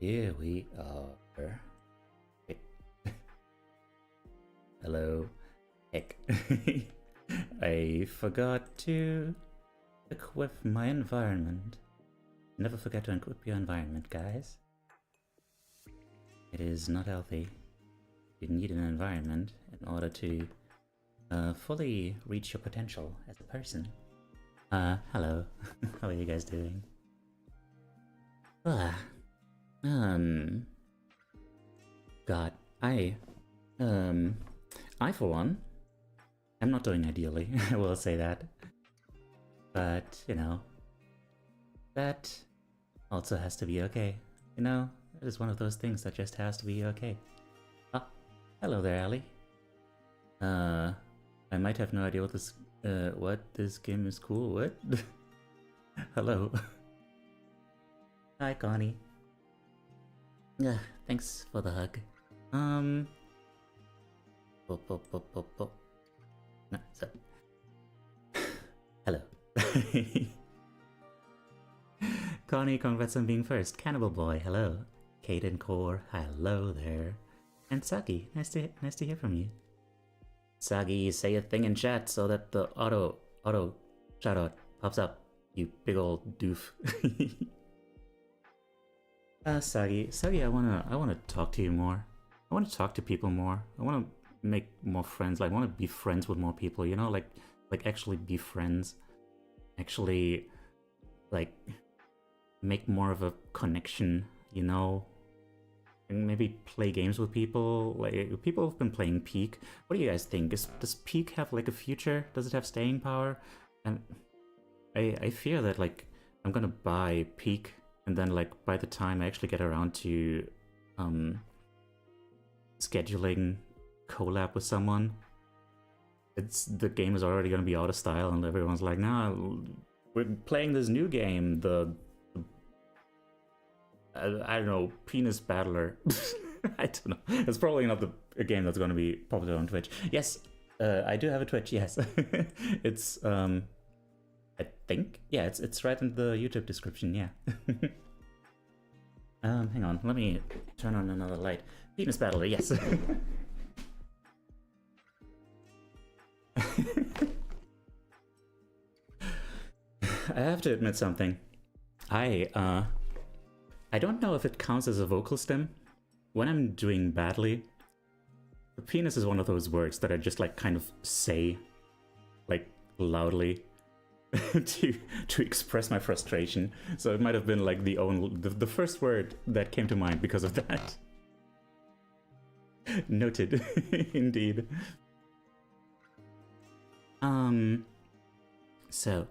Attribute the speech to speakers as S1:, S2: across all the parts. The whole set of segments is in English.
S1: Here we are. Hello. Heck. I forgot to equip my environment. Never forget to equip your environment, guys. It is not healthy. You need an environment in order to fully reach your potential as a person. Hello. How are you guys doing? God, I for one, am not doing ideally, I will say that. But, you know, that also has to be okay. You know, it is one of those things that just has to be okay. Ah, hello there, Ali. I might have no idea what this game is cool, what? Hello. Hi, Connie. Yeah, thanks for the hug. No, so. Hello. Connie, congrats on being first. Cannibal Boy, hello. Kaden Core, hello there. And Sagi, nice to hear from you. Sagi, say a thing in chat so that the auto shoutout pops up. You big old doof. Sagi, I wanna talk to you more. I wanna talk to people more. I wanna make more friends. Like, I wanna be friends with more people, you know, like actually be friends. Actually, like, make more of a connection, you know? And maybe play games with people. Like, people have been playing Peak. What do you guys think? Does Peak have like a future? Does it have staying power? And I fear that, like, I'm gonna buy Peak, and then, like, by the time I actually get around to scheduling collab with someone, the game is already gonna be out of style, and everyone's like, nah, we're playing this new game, I don't know, Penis Battler. I don't know. It's probably not a game that's gonna be popular on Twitch. Yes, I do have a Twitch, yes. It's, I think? Yeah, it's right in the YouTube description, yeah. Hang on, let me turn on another light. Penis Battler, yes. I have to admit something. I don't know if it counts as a vocal stim. When I'm doing badly, the penis is one of those words that I just, like, kind of say, like, loudly to express my frustration. So it might have been like the first word that came to mind because of that. Noted. Indeed. So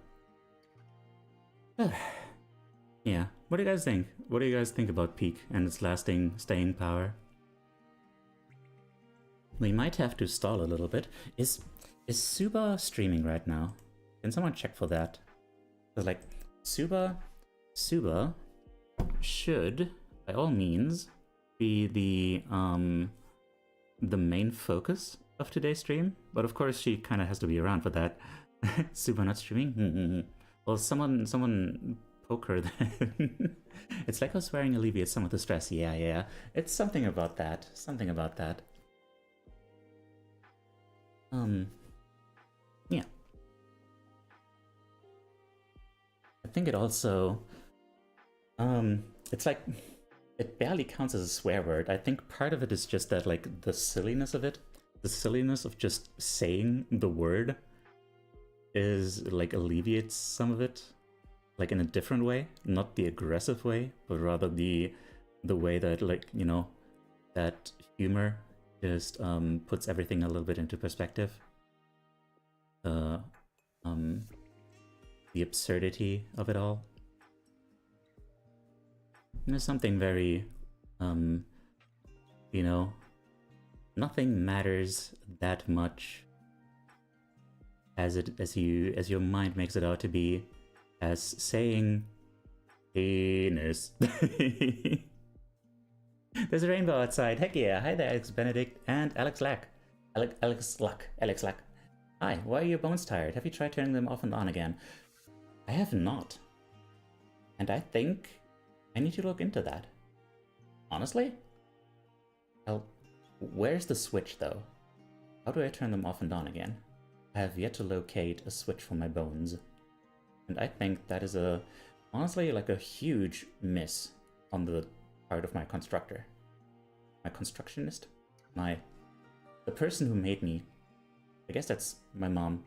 S1: yeah, what do you guys think? What do you guys think about Peak and its staying power? We might have to stall a little bit. Is Suba streaming right now? Can someone check for that? Because, like, Suba should, by all means, be the main focus of today's stream. But of course, she kind of has to be around for that. Suba not streaming? Well, someone poke her then. It's like how swearing alleviates some of the stress. Yeah. It's something about that. Yeah. I think it also, it's like, it barely counts as a swear word. I think part of it is just that, like, the silliness of it, the silliness of just saying the word is, like, alleviates some of it, like, in a different way, not the aggressive way, but rather the way that, like, you know, that humor just puts everything a little bit into perspective. The absurdity of it all. And there's something very, you know, nothing matters that much as your mind makes it out to be, as saying penis. There's a rainbow outside. Heck yeah! Hi there, Alex Benedict and Alex Lack. Alex Lack. Hi. Why are your bones tired? Have you tried turning them off and on again? I have not. And I think I need to look into that. Honestly? Well, where's the switch though? How do I turn them off and on again? I have yet to locate a switch for my bones. And I think that is honestly like a huge miss on the part of my constructor. My constructionist? The person who made me. I guess that's my mom.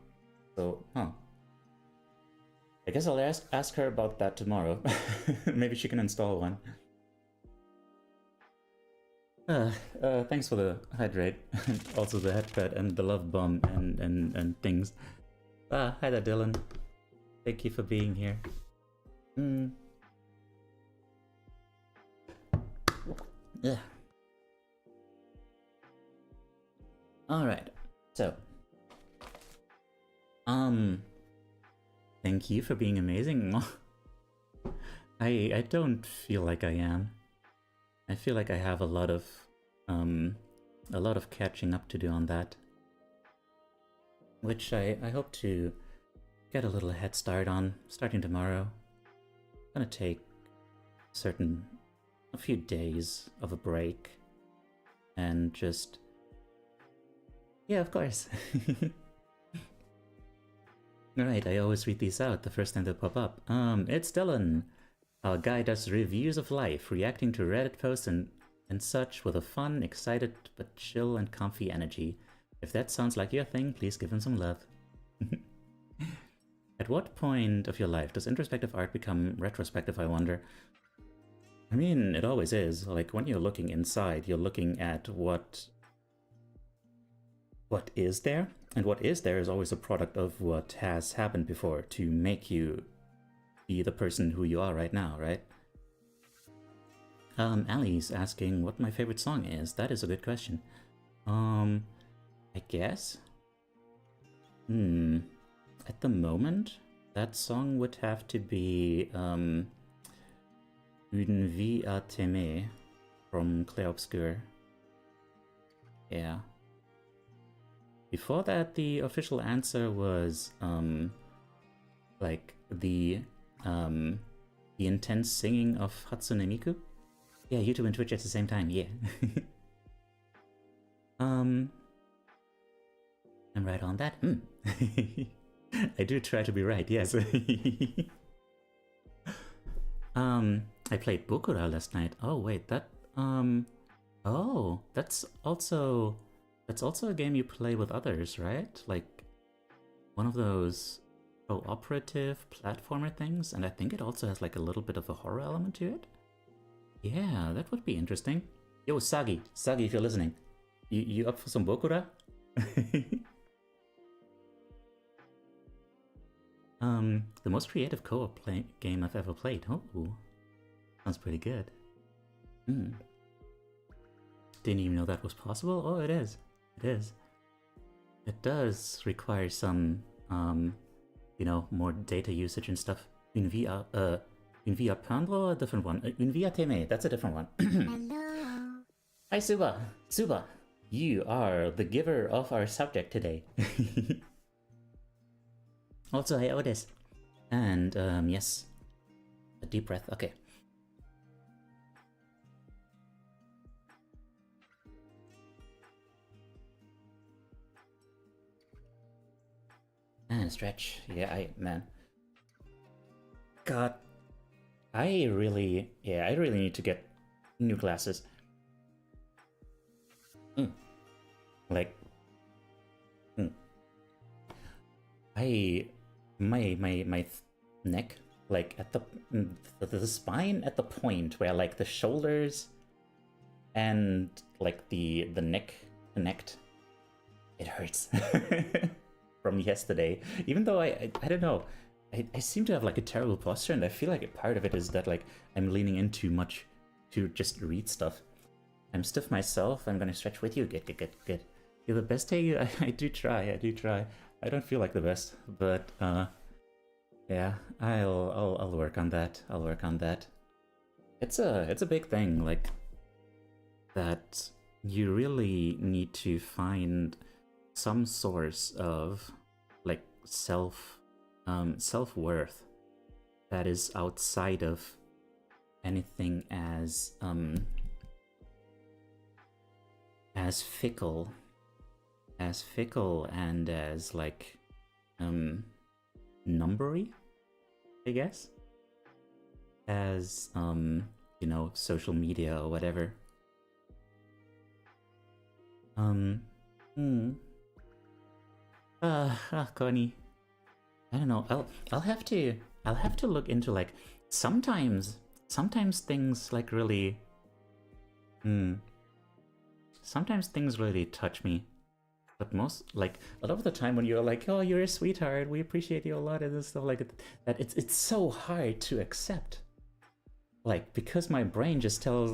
S1: So, I guess I'll ask her about that tomorrow. Maybe she can install one. Thanks for the hydrate, also the headpad and the love bomb and things. Hi there, Dylan. Thank you for being here. Yeah. All right. So, thank you for being amazing. I don't feel like I am. I feel like I have a lot of catching up to do on that, which I hope to get a little head start on starting tomorrow. I'm gonna take a few days of a break and just, yeah, of course. Alright, I always read these out the first time they pop up. It's Dylan. Our guy does reviews of life, reacting to Reddit posts and such with a fun, excited, but chill and comfy energy. If that sounds like your thing, please give him some love. At what point of your life does introspective art become retrospective, I wonder? I mean, it always is. Like, when you're looking inside, you're looking at what is there, and what is there is always a product of what has happened before to make you be the person who you are right now, right? Allie's asking what my favorite song is. That is a good question. I guess? At the moment, that song would have to be, Une vie à t'aimer from Clair Obscur. Yeah. Before that, the official answer was, like, the intense singing of Hatsune Miku. Yeah, YouTube and Twitch at the same time, yeah. I'm right on that. I do try to be right, yes. I played Bokura last night. Oh wait, oh, that's also a game you play with others, right? Like one of those cooperative platformer things, and I think it also has like a little bit of a horror element to it. Yeah, that would be interesting. Yo, Sagi, if you're listening, you up for some Bokura? The most creative co-op game I've ever played. Oh, sounds pretty good. Didn't even know that was possible. Oh, it is. It is. It does require some, you know, more data usage and stuff. Une vie à peindre, a different one. Une vie à t'aimer, that's a different one.
S2: Hello.
S1: Hi, Suba. Suba, you are the giver of our subject today. Also, hi, Otis. And, yes. A deep breath, okay. And stretch. Yeah, man. God. I really need to get new glasses. Like, my neck, like at the spine at the point where like the shoulders and like the neck connect, it hurts from yesterday. Even though I don't know, I seem to have like a terrible posture, and I feel like a part of it is that like I'm leaning in too much to just read stuff. I'm stiff myself. I'm gonna stretch with you. Good. You're the best. Hey, I do try. I don't feel like the best, but yeah, I'll work on that. It's a big thing, like that. You really need to find some source of like self-worth that is outside of anything as as fickle and as like numbery, I guess, as you know, social media or whatever. Connie, I don't know. I'll have to look into like sometimes things like really sometimes things really touch me. But most, like, a lot of the time when you're like, oh, you're a sweetheart, we appreciate you a lot and stuff like that, it's so hard to accept. Like, because my brain just tells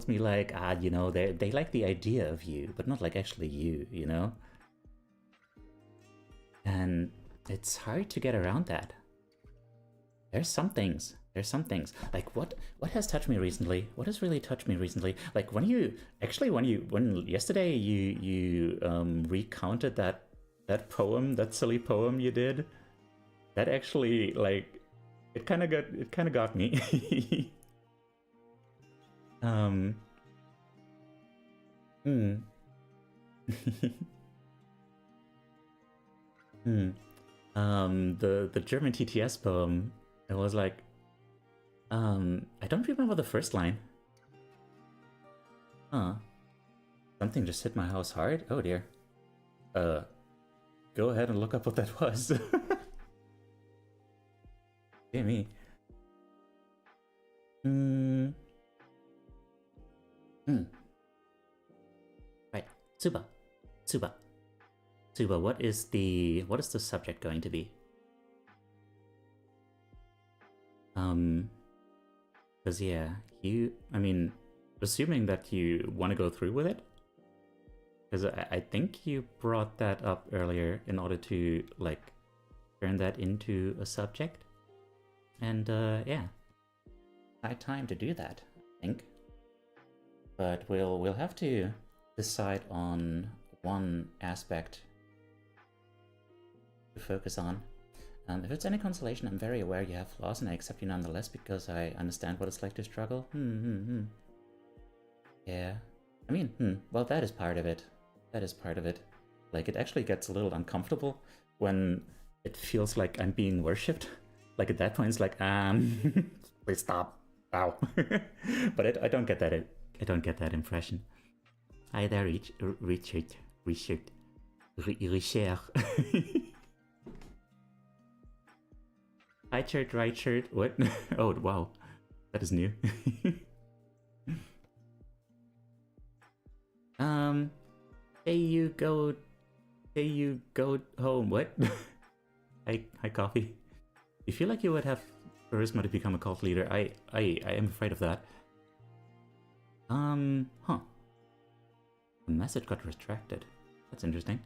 S1: me like, you know, they like the idea of you, but not like actually you, you know? And it's hard to get around that. There's some things. Like what has touched me recently? What has really touched me recently? Like when yesterday you recounted that poem, that silly poem you did. That actually, like, it kind of got me. The German TTS poem. It was like, I don't remember the first line. Huh. Something just hit my house hard? Oh dear. Go ahead and look up what that was. Hey me. Right. Super. What is the subject going to be? Because yeah, I mean, assuming that you want to go through with it, because I think you brought that up earlier in order to, like, turn that into a subject. And yeah, high time to do that, I think. But we'll have to decide on one aspect to focus on. If it's any consolation, I'm very aware you have flaws, and I accept you nonetheless because I understand what it's like to struggle. Yeah. I mean, well, that is part of it. Like, it actually gets a little uncomfortable when it feels like I'm being worshipped. Like, at that point, it's like, please stop. Wow. But I don't get that. I don't get that impression. Hi there, Richard. Hi shirt, right shirt. What? Oh wow, that is new. Hey you go home. What? Hi coffee. You feel like you would have charisma to become a cult leader? I am afraid of that. Huh. The message got retracted. That's interesting.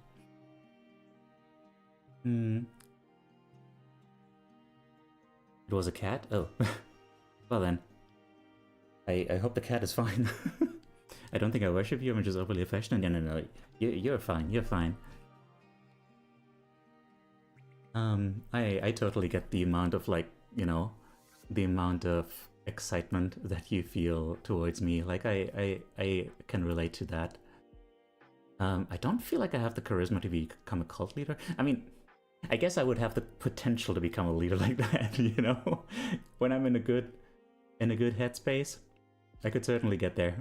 S1: It was a cat? Oh. Well then. I hope the cat is fine. I don't think I worship you, I'm just overly affectionate. No. You're fine, I totally get the amount of, like, you know, the amount of excitement that you feel towards me. Like, I can relate to that. I don't feel like I have the charisma to become a cult leader. I mean, I guess I would have the potential to become a leader like that, you know? When I'm in a good headspace, I could certainly get there.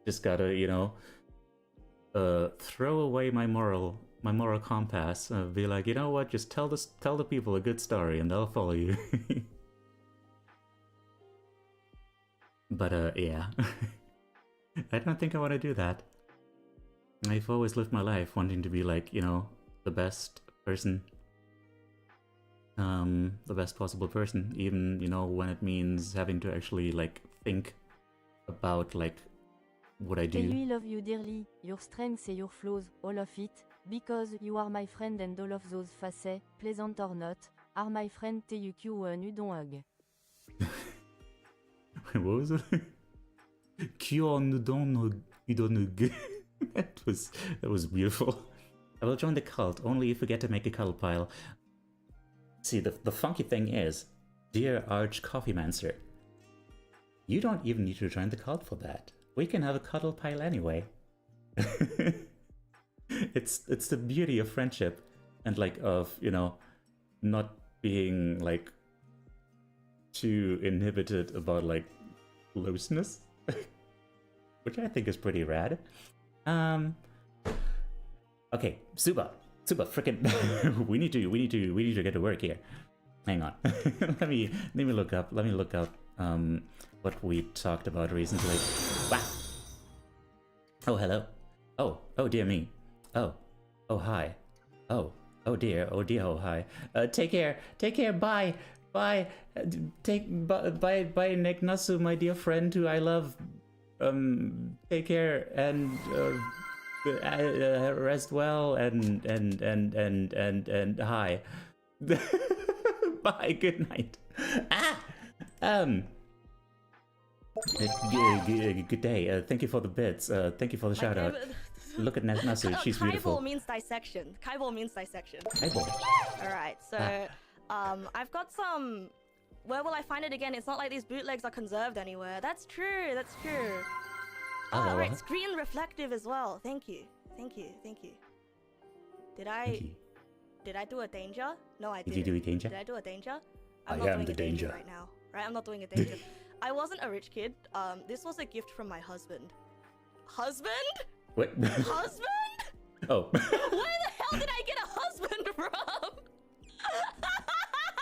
S1: Just gotta, you know, throw away my moral compass. Be like, you know what? Just tell the people a good story, and they'll follow you. But yeah, I don't think I want to do that. I've always lived my life wanting to be, like, you know, the best person. The best possible person, even, you know, when it means having to actually, like, think about, like, what I do.
S2: I love you dearly, your strengths and your flaws, all of it, because you are my friend and all of those facets, pleasant or not, are my friend TUQ you don't hug.
S1: What was it? That was beautiful. I will join the cult, only if we get to make a cuddle pile. See, the funky thing is, dear Arch Coffeemancer, you don't even need to join the cult for that. we can have a cuddle pile anyway. It's the beauty of friendship, and like of, you know, not being like too inhibited about like closeness, which I think is pretty rad. Okay, super freaking. we need to get to work here. Hang on. let me look up. What we talked about recently. Wow. Oh, hello. Oh dear me. Oh hi. Oh dear. Oh hi. Take care. Bye. Bye. Bye Nick Nasu, my dear friend who I love. Take care and rest well and hi. Bye. Good night. Good day. Thank you for the bits. Thank you for the shout out. Look at Nasu. She's beautiful.
S3: Kaibol means dissection. Kaibol means dissection.
S1: Kaibol.
S3: Alright, so I've got some. Where will I find it again? It's not like these bootlegs are conserved anywhere. That's true. Oh, right, screen reflective as well. Thank you. Did I do a danger? No, I didn't.
S1: Did you do a danger?
S3: Did I do a danger?
S1: I
S3: I'm not
S1: am
S3: doing
S1: the
S3: a danger
S1: danger
S3: right now. Right, I'm not doing a danger. I wasn't a rich kid. This was a gift from my husband. Husband?
S1: What?
S3: Husband?
S1: Oh.
S3: Where the hell did I get a husband from?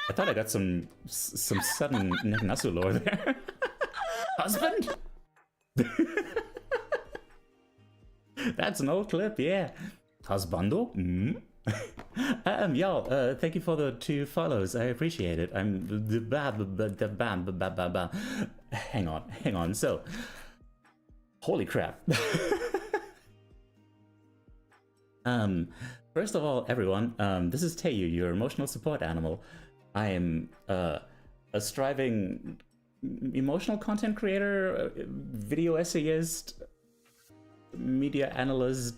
S1: I thought I got some sudden Nasu lore there. Husband? That's an old clip, yeah. Husbando? Y'all, thank you for the 2 follows. I appreciate it. Hang on. So, holy crap. First of all, everyone, this is Teiyu, your emotional support animal. I am a striving emotional content creator, video essayist, media analyst,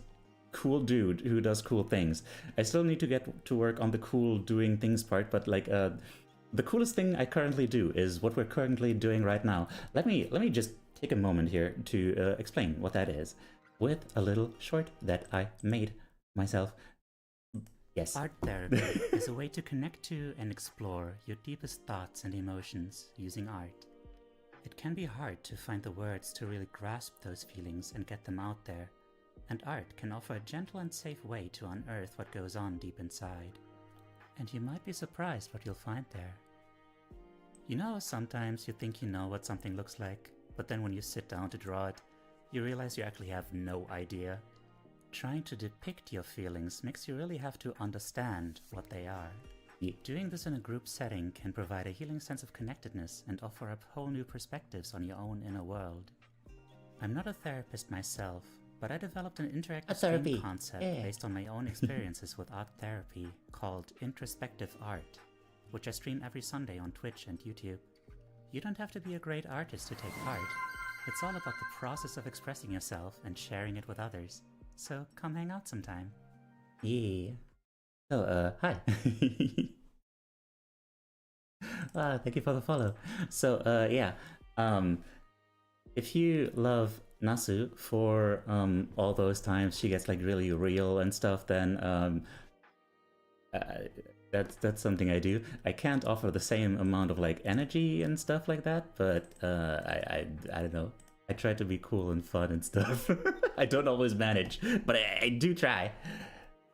S1: cool dude who does cool things. I still need to get to work on the cool doing things part, but like the coolest thing I currently do is what we're currently doing right now. Let me just take a moment here to explain what that is with a little short that I made myself. Yes. Art therapy is a way to connect to and explore your deepest thoughts and emotions using art. It can be hard to find the words to really grasp those feelings and get them out there, and art can offer a gentle and safe way to unearth what goes on deep inside. And you might be surprised what you'll find there. You know, sometimes you think you know what something looks like, but then when you sit down to draw it, you realize you actually have no idea. Trying to depict your feelings makes you really have to understand what they are. Doing this in a group setting can provide a healing sense of connectedness and offer up whole new perspectives on your own inner world. I'm not a therapist myself, but I developed an interactive stream concept based on my own experiences with art therapy called Introspective Art, which I stream every Sunday on Twitch and YouTube. You don't have to be a great artist to take part. It's all about the process of expressing yourself and sharing it with others. So come hang out sometime. Yeah. So, hi. Thank you for the follow. So, yeah. If you love Nasu for all those times she gets like really real and stuff, then that's something I do. I can't offer the same amount of like energy and stuff like that, but I don't know. I try to be cool and fun and stuff. I don't always manage, but I do try.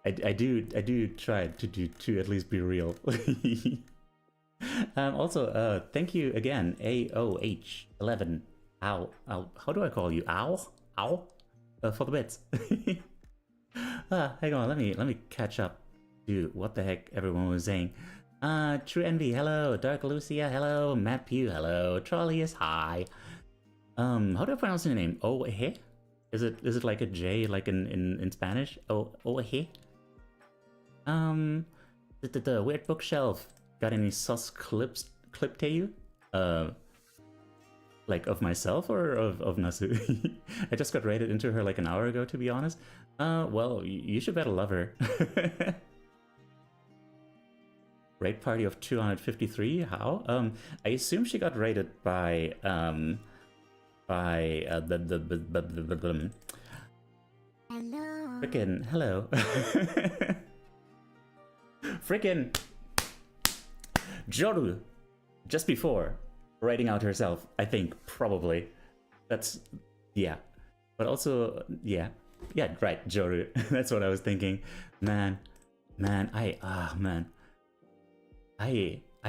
S1: I do try to at least be real. Also, thank you again, AOH11. Ow. How do I call you? Ow? For the bits. Hang on, let me catch up to what the heck everyone was saying. True Envy, hello. Dark Lucia, hello. Matt Pugh, hello. Trollius, hi. How do I pronounce your name? Ohe? Is it like a J, like in Spanish? Ohe? The weird bookshelf. Got any sus clip to you? Like of myself or of Nasu? I just got rated into her like an hour ago, to be honest. Well, you should better love her. Rate party of 253? How? I assume she got rated by by
S3: Hello.
S1: frickin' hello. Frickin' Joru, just before writing out herself, I think, probably. That's, yeah. But also, yeah, right, Joru. That's what I was thinking. Man, I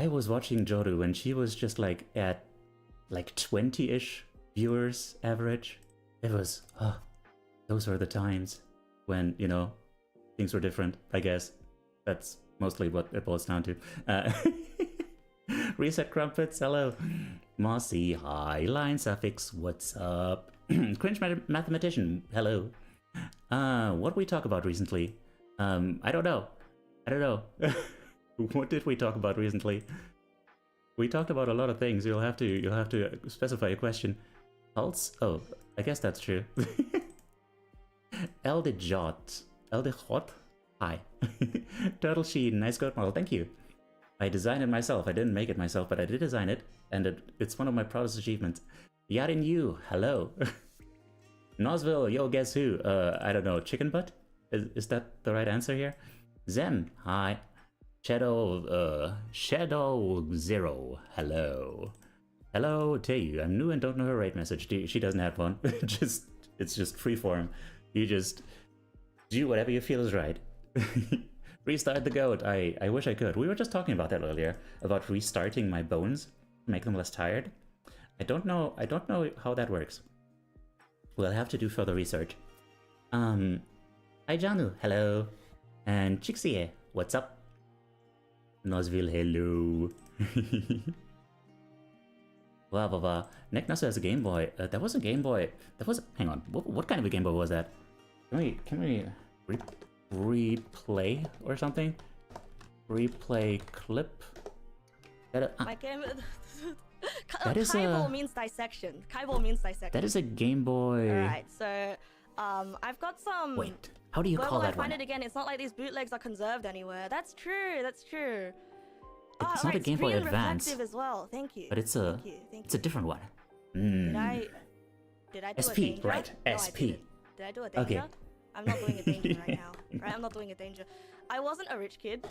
S1: was watching Joru when she was just like at like 20-ish viewers average. It was, those were the times when, you know, things were different, I guess. That's mostly what it boils down to. Reset Crumpets, hello. Mossy, hi. Line Suffix, what's up? Cringe Mathematician, hello. What we talk about recently? I don't know. What did we talk about recently? We talked about a lot of things. You'll have to specify a question. Pulse? Oh, I guess that's true. Eldejot. Hi. Turtle Sheen, nice code model, thank you. I designed it myself. I didn't make it myself, but I did design it, and it's one of my proudest achievements. Yarin Yu, hello. Nosville, yo, guess who? I don't know, chicken butt? Is that the right answer here? Zem, hi. Shadow Zero, hello. Hello, Tayu, I'm new and don't know her rate message. She doesn't have one. It's just freeform. You just do whatever you feel is right. Restart the goat. I wish I could. We were just talking about that earlier, about restarting my bones to make them less tired. I don't know how that works. We'll have to do further research. Hi Janu, hello. And Chixie, what's up? Nosville, hello. Blah blah blah. Nick Nusso has a Game Boy. That was a Game Boy. That was. Hang on. What kind of a Game Boy was that? Can we replay or something? Replay clip.
S3: My game.
S1: That is
S3: Kaibol means dissection. Kaibol means dissection.
S1: That is a Game Boy.
S3: Alright, so I've got some.
S1: Wait, how do you call that one?
S3: Where will I find it again? It's not like these bootlegs are conserved anywhere. That's true. That's true.
S1: It's not a Game Boy Advance.
S3: Reflective as well. Thank you.
S1: But it's a.
S3: Thank you.
S1: It's a different one.
S3: Did I do
S1: SP,
S3: a danger?
S1: right?
S3: No,
S1: SP.
S3: Did I do a danger?
S1: Okay.
S3: I'm not doing a danger right now. Right? I'm not doing a danger. I wasn't a rich kid.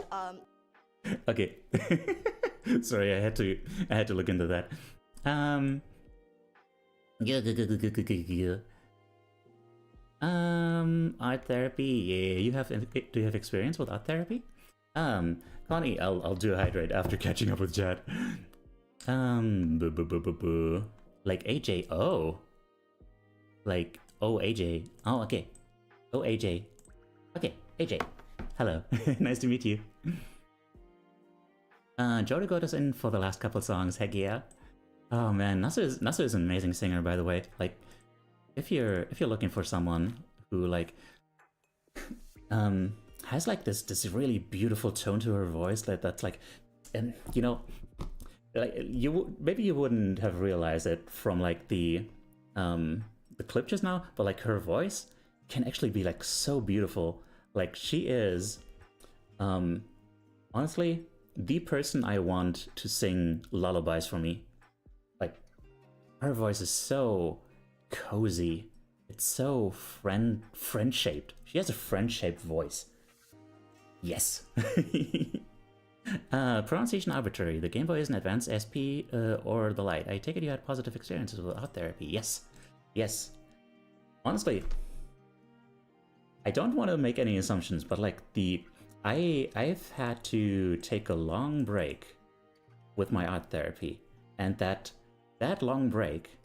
S1: Okay. Sorry, I had to look into that. Art therapy. Yeah, do you have experience with art therapy? Connie, I'll do a hydrate after catching up with Chad. Like AJ. Oh. Like AJ. Oh, okay. AJ. Okay, AJ. Hello. Nice to meet you. Jody got us in for the last couple songs. Heck yeah. Oh man, Nasu is an amazing singer, by the way. Like, if you're looking for someone who like has like this really beautiful tone to her voice that's like, you know, like maybe you wouldn't have realized it from like the clip just now, but like her voice can actually be like so beautiful. Like she is honestly the person I want to sing lullabies for me. Like, her voice is so cozy. It's so friend-shaped. She has a friend-shaped voice. Yes. Pronunciation arbitrary. The Game Boy is an advanced SP or the Lite. I take it you had positive experiences with art therapy. Yes. Yes. Honestly, I don't want to make any assumptions, but like I've had to take a long break with my art therapy, and that long break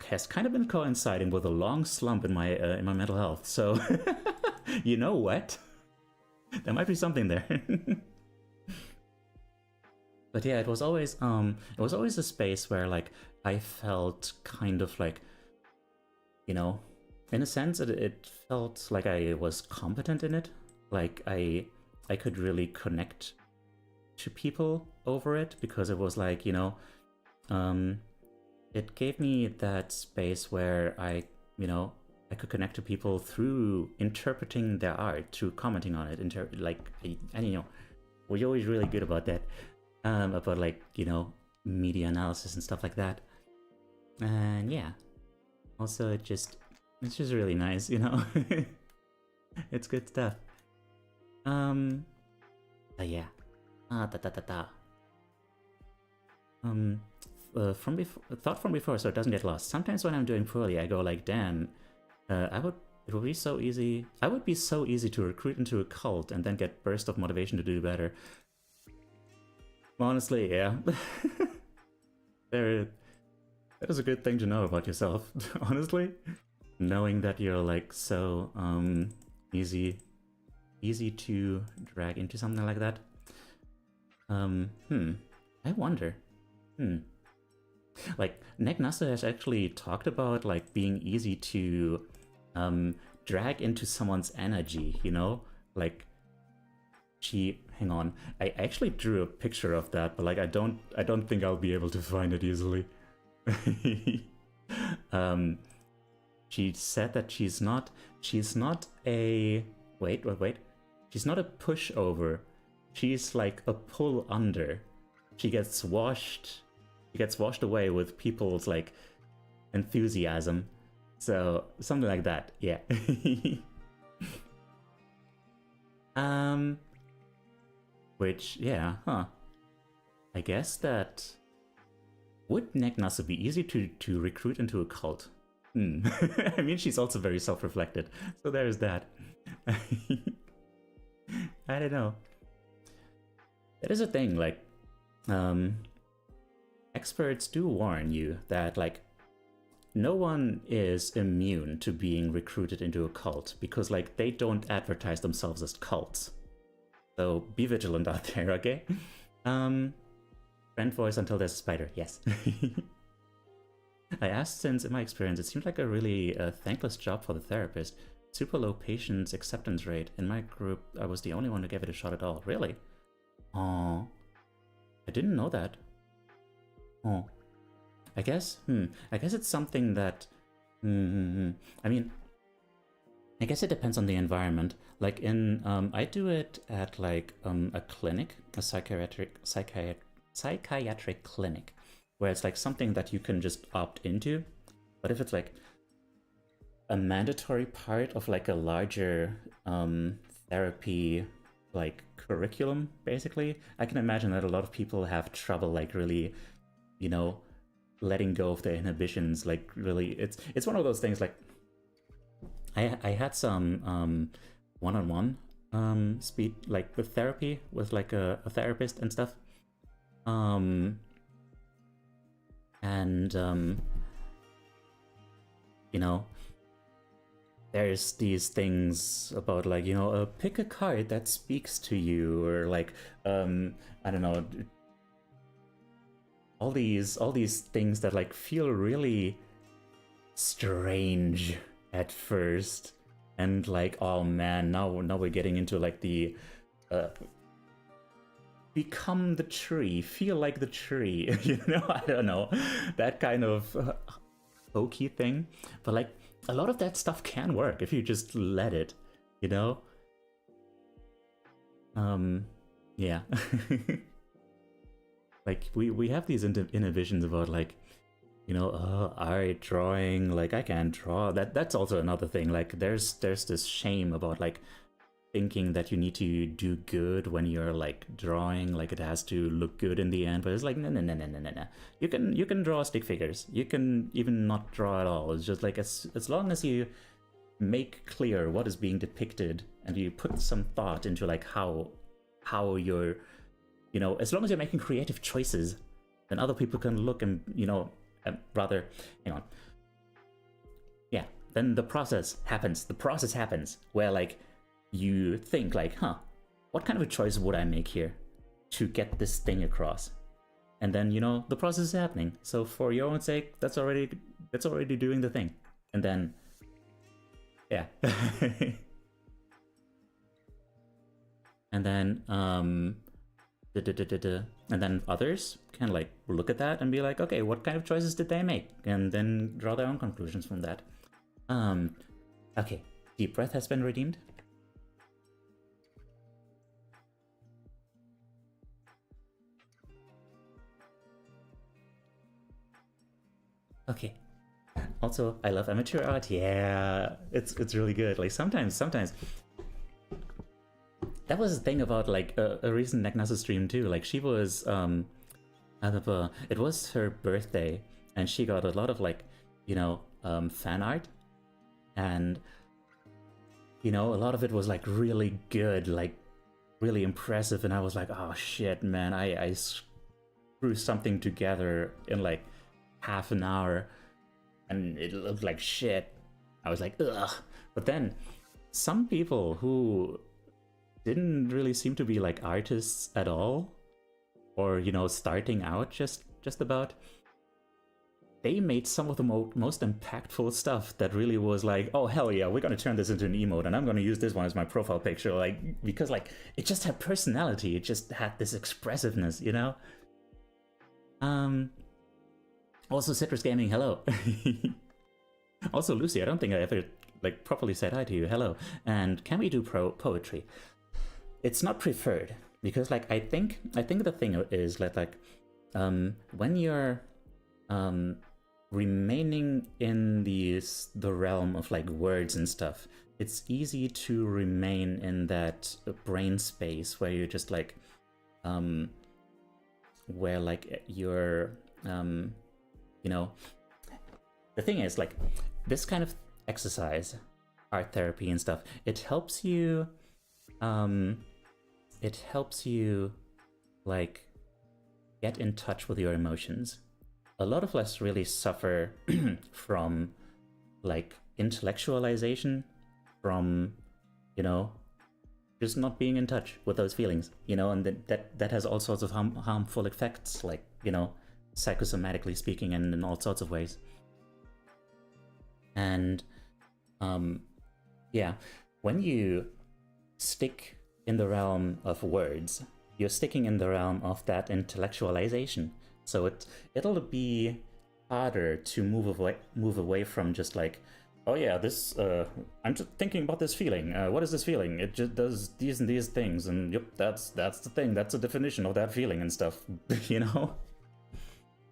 S1: has kind of been coinciding with a long slump in my mental health. So, you know what? There might be something there. But yeah, it was always a space where like I felt kind of like, you know, in a sense it felt like I was competent in it. Like I could really connect to people over it, because it was like, you know, it gave me that space where I could connect to people through interpreting their art, through commenting on it, and you know, we're always really good about that, about like, you know, media analysis and stuff like that. And yeah, also it's just really nice, you know. It's good stuff. Yeah. From before, thought from before, so it doesn't get lost. Sometimes when I'm doing poorly, I go like, damn, it would be so easy. I would be so easy to recruit into a cult and then get burst of motivation to do better. Honestly, yeah. That is a good thing to know about yourself, honestly. Knowing that you're like so easy to drag into something like that. I wonder. Like, Negnasa has actually talked about like being easy to drag into someone's energy, you know? Like, hang on, I actually drew a picture of that, but like I don't think I'll be able to find it easily. She said that she's not a wait. She's not a pushover. She's like a pull under. She gets washed away with people's like enthusiasm. So something like that, yeah. Which, yeah, huh. I guess that would Negnasa be easy to recruit into a cult? I mean, she's also very self-reflected, so there's that. I don't know. That is a thing, like, experts do warn you that, like, no one is immune to being recruited into a cult, because, like, they don't advertise themselves as cults. So be vigilant out there, okay? Friend voice until there's a spider, yes. I asked since, in my experience, it seemed like a really thankless job for the therapist. Super low patient acceptance rate. In my group, I was the only one who gave it a shot at all. Really? Oh, I didn't know that. Oh, I guess it's something that, I mean, I guess it depends on the environment. Like in, I do it at like a clinic, a psychiatric clinic, where it's like something that you can just opt into. But if it's like a mandatory part of like a larger therapy like curriculum, basically, I can imagine that a lot of people have trouble like really, you know, letting go of their inhibitions. Like really, it's one of those things. Like I had some one-on-one speed like with therapy with like a therapist and stuff. You know, there's these things about like, you know, pick a card that speaks to you, or like I don't know, all these things that like feel really strange at first, and like, oh man, now we're getting into like the become the tree, feel like the tree, you know, I don't know, that kind of hokey thing. But like a lot of that stuff can work if you just let it, you know. Yeah. Like we have these inhibitions about like, you know, art, drawing, like I can't draw. That's also another thing. Like there's this shame about like thinking that you need to do good when you're like drawing, like it has to look good in the end. But it's like no. You can draw stick figures. You can even not draw at all. It's just like as long as you make clear what is being depicted and you put some thought into like how you're, you know, as long as you're making creative choices, then other people can look and, you know, rather, hang on. Yeah, then the process happens. The process happens where like you think like, huh, what kind of a choice would I make here to get this thing across? And then, you know, the process is happening. So for your own sake, that's already doing the thing. And then, yeah. And then, and then others can like look at that and be like, okay, what kind of choices did they make? And then draw their own conclusions from that. Okay, deep breath has been redeemed. Okay. Also, I love amateur art. Yeah, it's really good. Like sometimes that was the thing about like a recent Negnasa stream too. Like she was it was her birthday and she got a lot of like, you know, fan art, and you know, a lot of it was like really good, like really impressive, and I was like, oh shit, man, I threw something together in like half an hour and it looked like shit. I was like, ugh. But then some people who didn't really seem to be like artists at all, or you know, starting out just about, they made some of the most impactful stuff that really was like, oh hell yeah, we're gonna turn this into an emote and I'm gonna use this one as my profile picture, like, because like it just had personality, it just had this expressiveness, you know. Also Citrus Gaming, hello. Also Lucy, I don't think I ever like properly said hi to you, hello. And can we do poetry? It's not preferred, because like I think the thing is that like when you're remaining in the realm of like words and stuff, it's easy to remain in that brain space where you're just like where like you're you know, the thing is like this kind of exercise, art therapy and stuff, it helps you like get in touch with your emotions. A lot of us really suffer from like intellectualization, from, you know, just not being in touch with those feelings, you know, and that has all sorts of harmful effects, like, you know, psychosomatically speaking, and in all sorts of ways. And yeah, when you stick in the realm of words, you're sticking in the realm of that intellectualization. So it'll be harder to move away from just like, oh yeah, this I'm just thinking about this feeling. What is this feeling? It just does these and these things, and yep, that's the thing. That's the definition of that feeling and stuff. You know.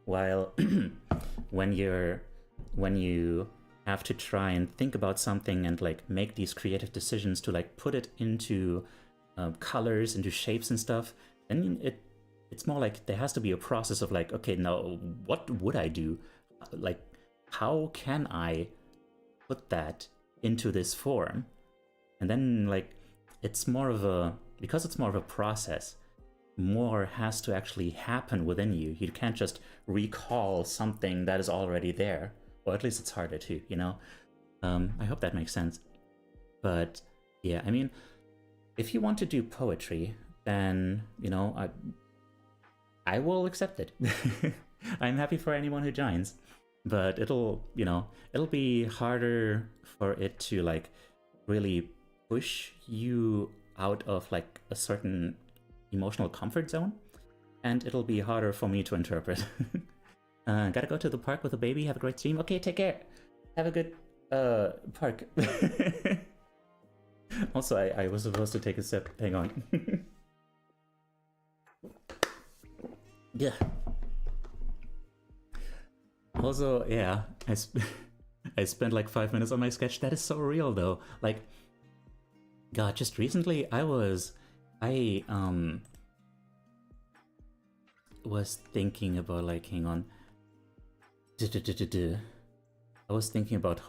S1: While when you have to try and think about something and like make these creative decisions to like put it into colors, into shapes and stuff, then it's more like there has to be a process of like, okay, now what would I do? Like, how can I put that into this form? And then like it's more of a, because it's more of a process, more has to actually happen within you. You can't just recall something that is already there, or at least it's harder to, you know. I hope that makes sense. But yeah, I mean, if you want to do poetry, then, you know, I will accept it. I'm happy for anyone who joins, but it'll, you know, it'll be harder for it to like really push you out of like a certain emotional comfort zone, and it'll be harder for me to interpret. Gotta go to the park with a baby. Have a great stream. Okay, take care. Have a good park. Also, I was supposed to take a sip. Hang on. Yeah. Also, yeah, I spent like 5 minutes on my sketch. That is so real though. Like, God, just recently I was thinking about like, hang on. I was thinking about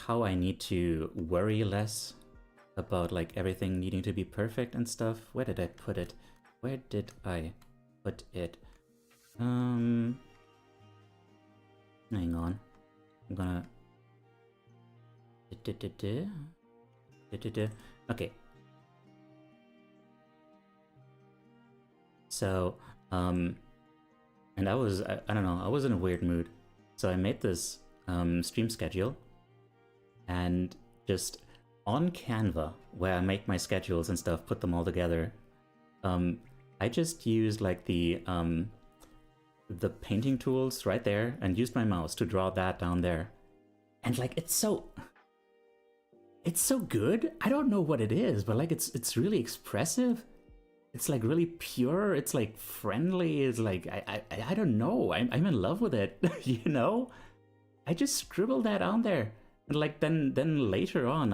S1: how I need to worry less about like everything needing to be perfect and stuff. Where did I put it? Where did I put it? Hang on. I'm gonna... Okay. So, and I don't know, I was in a weird mood. So I made this stream schedule, and just on Canva, where I make my schedules and stuff, put them all together, I just used like the painting tools right there and used my mouse to draw that down there. And like, it's so good. I don't know what it is, but like it's really expressive. It's like really pure. It's like friendly. It's like, I don't know. I'm in love with it, you know? I just scribbled that on there, and like then later on,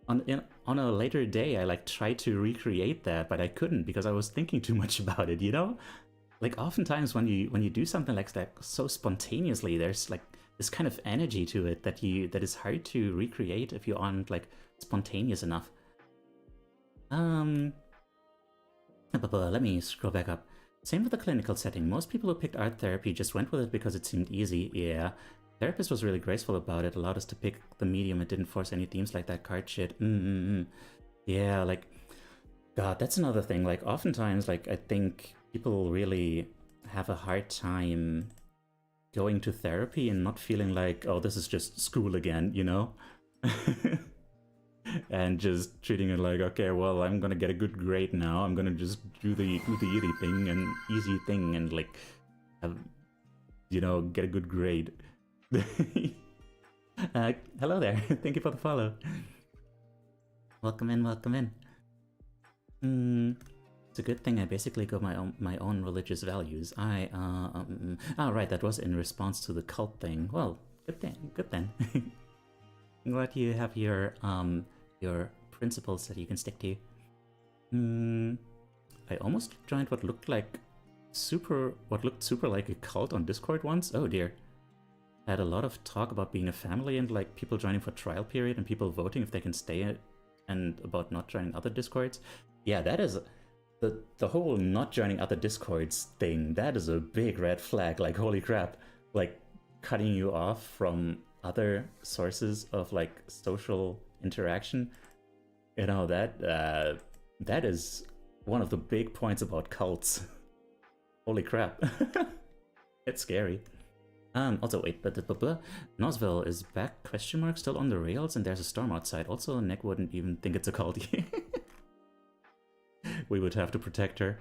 S1: on a later day, I like tried to recreate that, but I couldn't because I was thinking too much about it. You know, like oftentimes when you do something like that so spontaneously, there's like this kind of energy to it that is hard to recreate if you aren't like spontaneous enough. Let me scroll back up. Same with the clinical setting. Most people who picked art therapy just went with it because it seemed easy. Yeah. Therapist was really graceful about it, allowed us to pick the medium, it didn't force any themes like that card shit. Yeah, like, God, that's another thing. Like, oftentimes, like, I think people really have a hard time going to therapy and not feeling like, oh, this is just school again, you know? And just treating it like, okay, well, I'm gonna get a good grade now. I'm gonna just do the easy thing and like, have, you know, get a good grade. Hello there. Thank you for the follow. Welcome in, welcome in. It's a good thing I basically got my own religious values. Oh, right, that was in response to the cult thing. Well, good then. I'm glad you have your principles that you can stick to. I almost joined what looked super like a cult on Discord once. Oh dear. I had a lot of talk about being a family and like people joining for trial period and people voting if they can stay and about not joining other Discords. Yeah, that is the whole not joining other Discords thing. That is a big red flag. Like, holy crap. Like, cutting you off from other sources of like social interaction. You know, that is one of the big points about cults. Holy crap. It's scary. Also, wait, but Nosville is back, ? Still on the rails, and there's a storm outside. Also, Nick wouldn't even think it's a cult. We would have to protect her.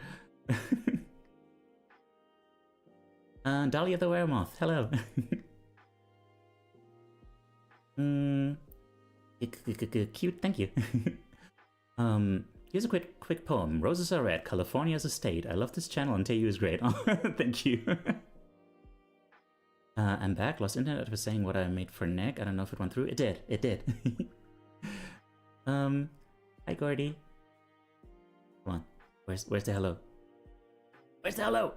S1: Dahlia the Weremoth, hello. Cute, thank you. Here's a quick poem. Roses are red, California is a state. I love this channel and Teiyu is great. Oh, thank you. I'm back. Lost internet for saying what I made for Nick. I don't know if it went through. It did. Hi Gordy. Come on. Where's the hello? Where's the hello?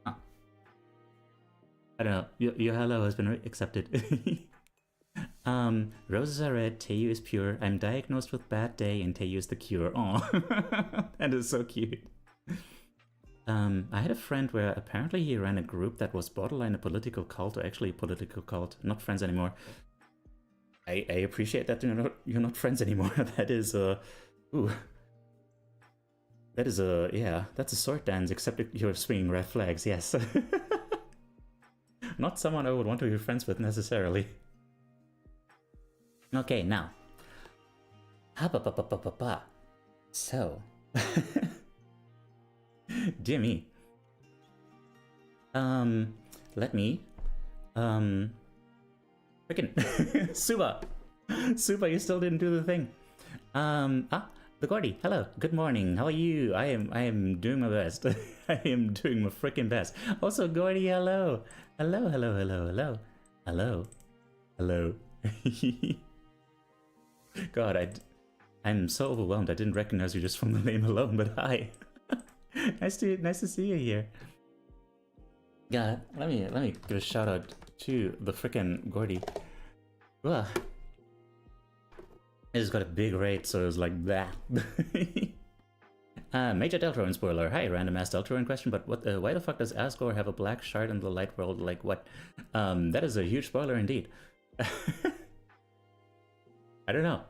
S1: Oh. I don't know. Your hello has been accepted. Roses are red, Teiyu is pure. I'm diagnosed with bad day and Teiyu is the cure. Aw. That is so cute. I had a friend where apparently he ran a group that was borderline a political cult, or actually a political cult. Not friends anymore. I appreciate that you're not friends anymore. That is ooh. That is yeah, that's a sword dance, except you're swinging red flags, yes. Not someone I would want to be friends with necessarily. Okay, now. So. Dear me. Let me. Frickin' Suba, you still didn't do the thing. The Gordy, hello, good morning, how are you? I am doing my best. I am doing my frickin' best. Also, Gordy, hello. Hello. God, I'm so overwhelmed. I didn't recognize you just from the name alone, but hi. Nice to see you here. Yeah, let me give a shout out to the frickin' Gordy. Ugh. I just got a big rate, so it was like that. Major Deltarune spoiler. Hi, random ass Deltarune question, but what? Why the fuck does Asgore have a black shard in the light world? Like what? That is a huge spoiler indeed. I don't know.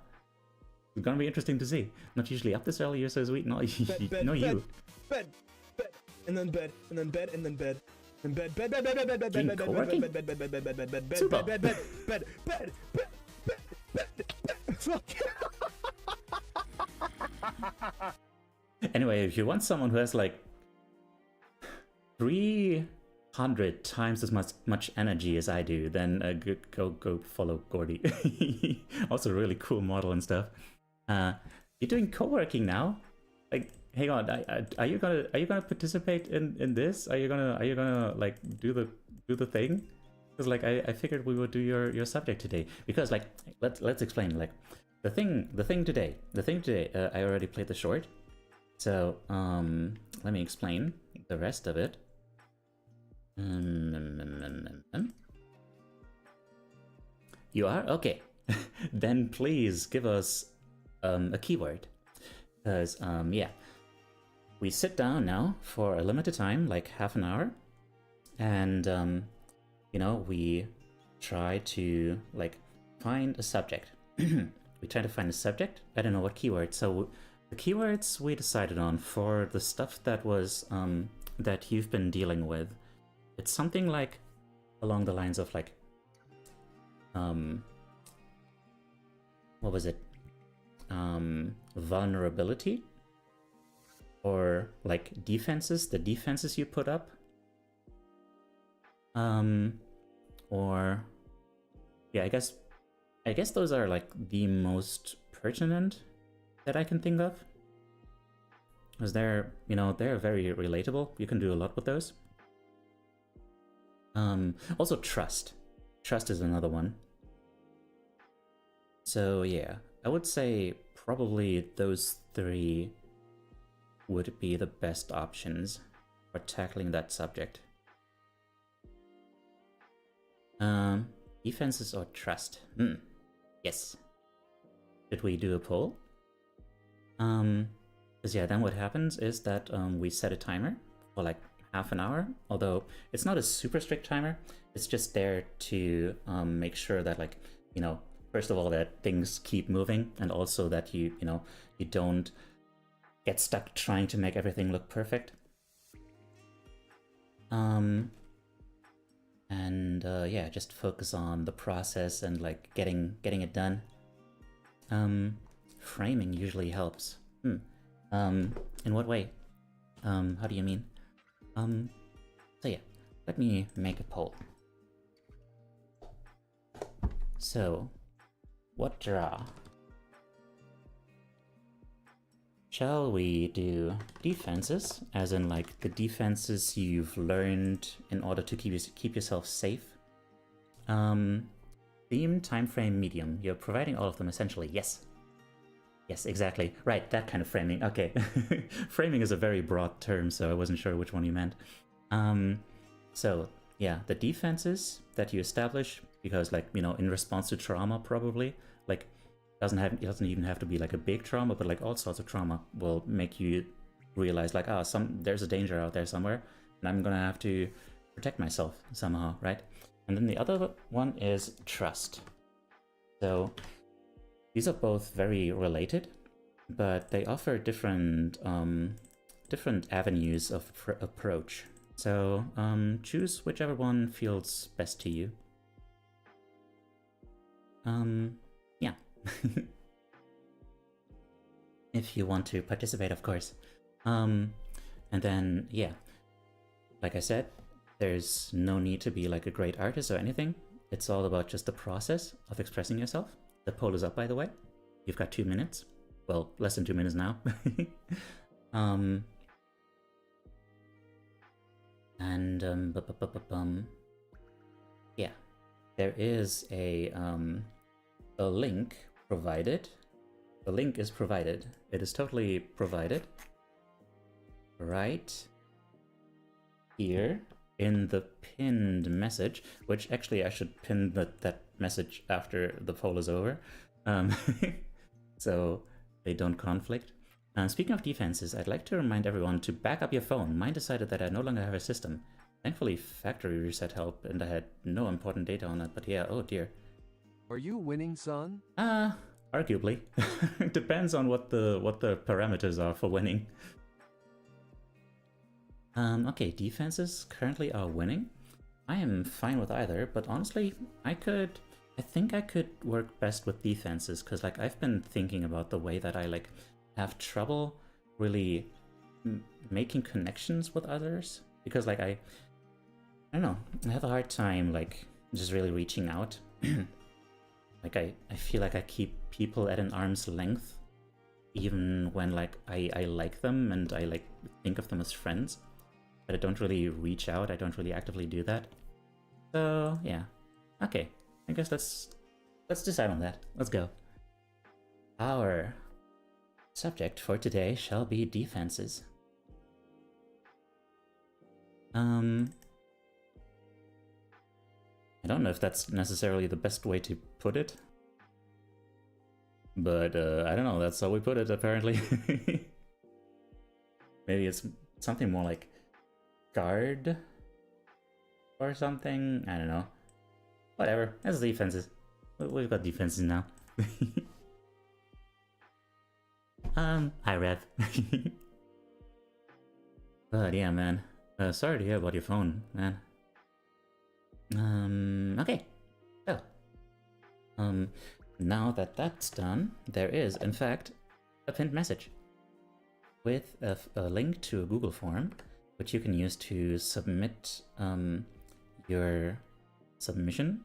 S1: It's gonna be interesting to see. Not usually up this early, you're so sweet. No, you.
S4: Bed, and then bed, and then bed, and then bed. And bed.
S1: Anyway, if you want someone who has like 300 times as much energy as I do, then go follow Gordy. Also, a really cool model and stuff. You're doing co-working now? Like, hang on, are you gonna participate in this? Are you gonna like do the do the thing? Because like I figured we would do your subject today. Because like let's explain. Like the thing today. I already played the short. So let me explain the rest of it. You are? Okay. Then please give us a keyword. Because, yeah. We sit down now for a limited time, like half an hour. And, you know, we try to, like, find a subject. We try to find a subject. I don't know what keyword. So the keywords we decided on for the stuff that was, that you've been dealing with, it's something like along the lines of like, what was it? Vulnerability? Or like defenses, the defenses you put up? Or yeah, I guess those are like the most pertinent that I can think of. Because they're, you know, they're very relatable. You can do a lot with those. Also trust. Trust is another one. So yeah, I would say probably those three would be the best options for tackling that subject. Defenses or trust? Yes. Should we do a poll? Because yeah, then what happens is that we set a timer for like half an hour, although it's not a super strict timer. It's just there to make sure that, like, you know, first of all, that things keep moving, and also that you know, you don't get stuck trying to make everything look perfect. Yeah, just focus on the process and like getting it done. Framing usually helps. In what way? How do you mean? So yeah, let me make a poll. So, what draw? Shall we do defenses, as in like the defenses you've learned in order to keep yourself safe? Theme, time frame, medium. You're providing all of them essentially. Yes. Yes, exactly. Right, that kind of framing. Okay. Framing is a very broad term, so I wasn't sure which one you meant. So yeah, the defenses that you establish, because like, you know, in response to trauma, probably, like, it doesn't even have to be like a big trauma, but like all sorts of trauma will make you realize like, oh, there's a danger out there somewhere, and I'm gonna have to protect myself somehow, right? And then the other one is trust. So these are both very related, but they offer different avenues of approach. So choose whichever one feels best to you. Yeah. If you want to participate, of course. And then, yeah, like I said, there's no need to be like a great artist or anything. It's all about just the process of expressing yourself. The poll is up, by the way. You've got 2 minutes. Well, less than 2 minutes now. Yeah, there is a link provided. The link is provided. It is totally provided right here in the pinned message, which actually I should pin that message after the poll is over, so they don't conflict. Speaking of defenses, I'd like to remind everyone to back up your phone. Mine decided that I no longer have a system. Thankfully, factory reset helped, and I had no important data on it, but yeah, oh dear.
S5: Are you winning, son?
S1: Arguably. It depends on what the parameters are for winning. Okay, defenses currently are winning. I am fine with either, but honestly, I think I could work best with defenses, because like I've been thinking about the way that I like have trouble really making connections with others, because like I don't know, I have a hard time like just really reaching out. Like I feel like I keep people at an arm's length, even when like I like them and I like think of them as friends, but I don't really reach out. I don't really actively do that. So yeah, okay. I guess let's decide on that. Let's go. Our subject for today shall be defenses. I don't know if that's necessarily the best way to put it, but I don't know. That's how we put it apparently. Maybe it's something more like guard or something. I don't know. Whatever. That's defenses. We've got defenses now. Hi Rev. But yeah, man. Sorry to hear about your phone, man. Okay. So, now that that's done, there is, in fact, a pinned message with a link to a Google form, which you can use to submit your submission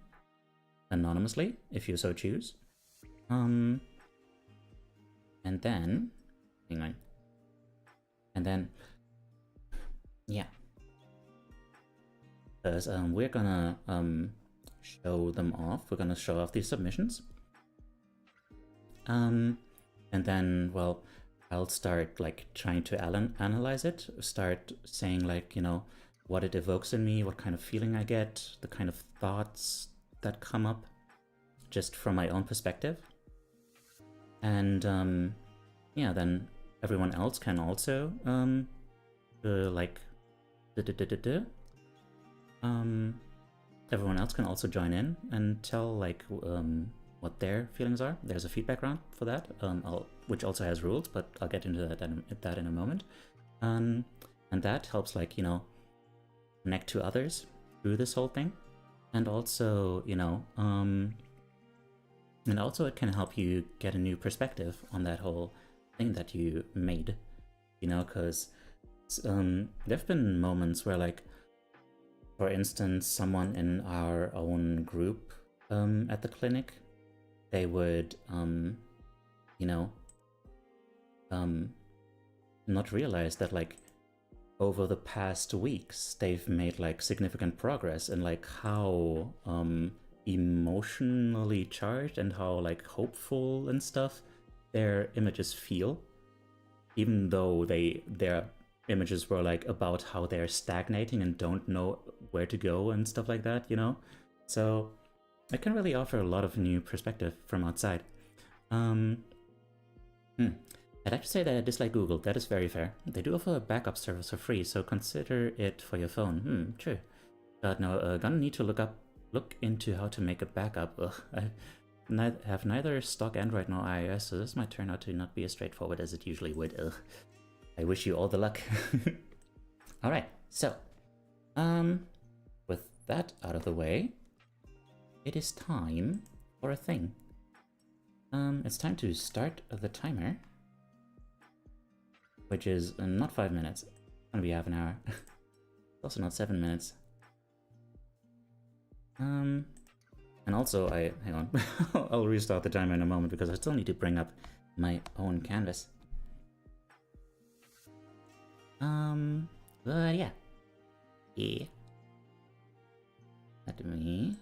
S1: anonymously, if you so choose. And then, hang on. And then, yeah. Because we're gonna show them off. We're gonna show off these submissions. And then, well, I'll start like trying to analyze it. Start saying like, you know, what it evokes in me, what kind of feeling I get, the kind of thoughts that come up, just from my own perspective. And yeah, then everyone else can also like everyone else can also join in and tell like what their feelings are. There's a feedback round for that, which also has rules, but I'll get into that in a moment. And that helps, like, you know, connect to others through this whole thing, and also, you know, and also it can help you get a new perspective on that whole thing that you made, you know, because there've been moments where, like, for instance, someone in our own group at the clinic, they would, you know, not realize that, like, over the past weeks, they've made, like, significant progress in, like, how emotionally charged and how, like, hopeful and stuff their images feel, even though their images were like about how they're stagnating and don't know where to go and stuff like that, you know? So it can really offer a lot of new perspective from outside. I'd like to say that I dislike Google. That is very fair. They do offer a backup service for free, so consider it for your phone. True. God, no, gonna need to look into how to make a backup. Ugh, I have neither stock Android nor iOS, so this might turn out to not be as straightforward as it usually would. Ugh. I wish you all the luck. Alright, so, with that out of the way, it is time for a thing. It's time to start the timer, which is not 5 minutes. It's gonna be half an hour. It's also not 7 minutes. And also, hang on, I'll restart the timer in a moment because I still need to bring up my own canvas. But yeah. Let me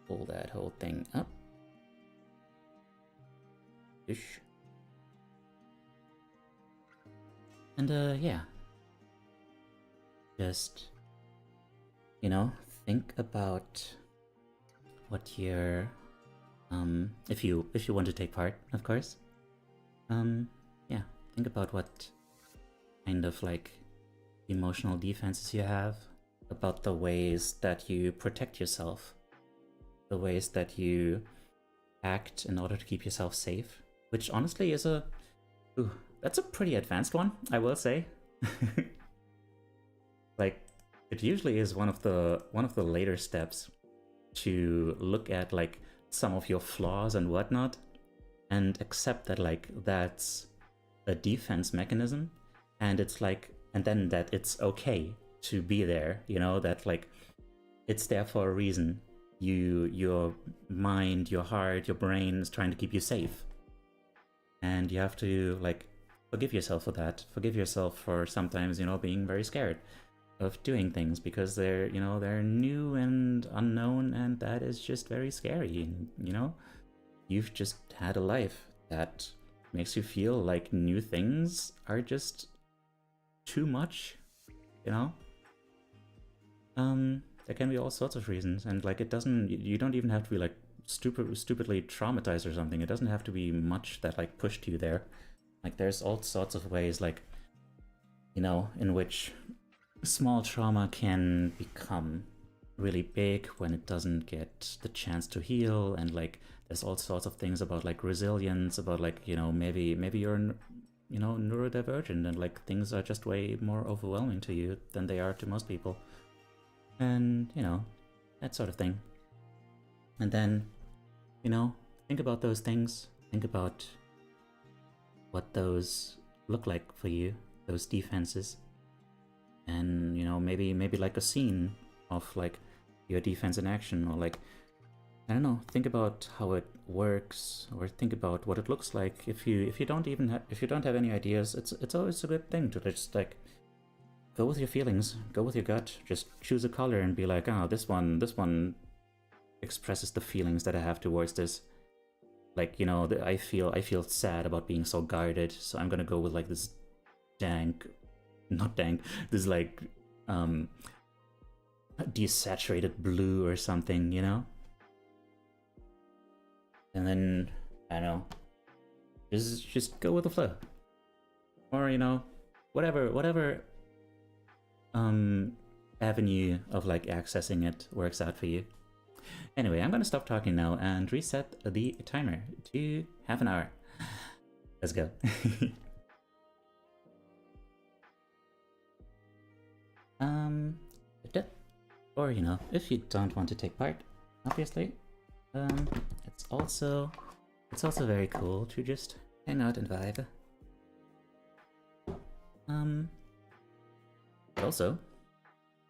S1: pull that whole thing up. Ish. And yeah. Just, you know, think about what your if you want to take part, of course. Yeah, think about what kind of like emotional defenses you have, about the ways that you protect yourself, the ways that you act in order to keep yourself safe, which honestly is that's a pretty advanced one, I will say. Like, it usually is one of the later steps to look at like some of your flaws and whatnot and accept that like that's a defense mechanism, and it's like, and then that it's okay to be there, you know, that like it's there for a reason. Your mind, your heart, your brain is trying to keep you safe, and you have to like forgive yourself for that. Forgive yourself for sometimes, you know, being very scared. of doing things because they're, you know, they're new and unknown, and that is just very scary. You know, you've just had a life that makes you feel like new things are just too much, you know? There can be all sorts of reasons, and like you don't even have to be like stupidly traumatized or something. It doesn't have to be much that like pushed you there. Like there's all sorts of ways, like, you know, in which small trauma can become really big when it doesn't get the chance to heal. And like there's all sorts of things about like resilience, about like, you know, maybe you're, you know, neurodivergent, and like things are just way more overwhelming to you than they are to most people, and you know, that sort of thing. And then, you know, think about those things, think about what those look like for you, those defenses. And, you know, maybe like a scene of like your defense in action, or like, I don't know, think about how it works, or think about what it looks like. If you don't have any ideas, it's always a good thing to just like go with your feelings, go with your gut, just choose a color and be like, oh, this one expresses the feelings that I have towards this. Like, you know, I feel sad about being so guarded, so I'm gonna go with like this this like desaturated blue or something, you know? And then, I don't know, just go with the flow. Or, you know, whatever avenue of like accessing it works out for you. Anyway, I'm gonna stop talking now and reset the timer to half an hour. Let's go. Or, you know, if you don't want to take part, obviously, it's also very cool to just hang out and vibe. Also,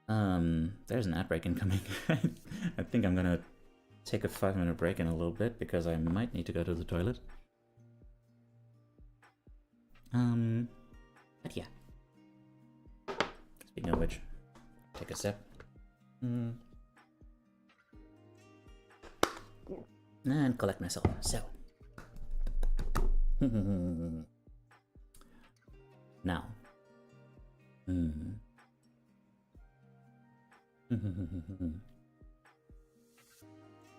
S1: there's an ad break incoming. I think I'm gonna take a 5-minute break in a little bit because I might need to go to the toilet. But yeah. Speaking of which, take a sip. And collect myself. So. Now.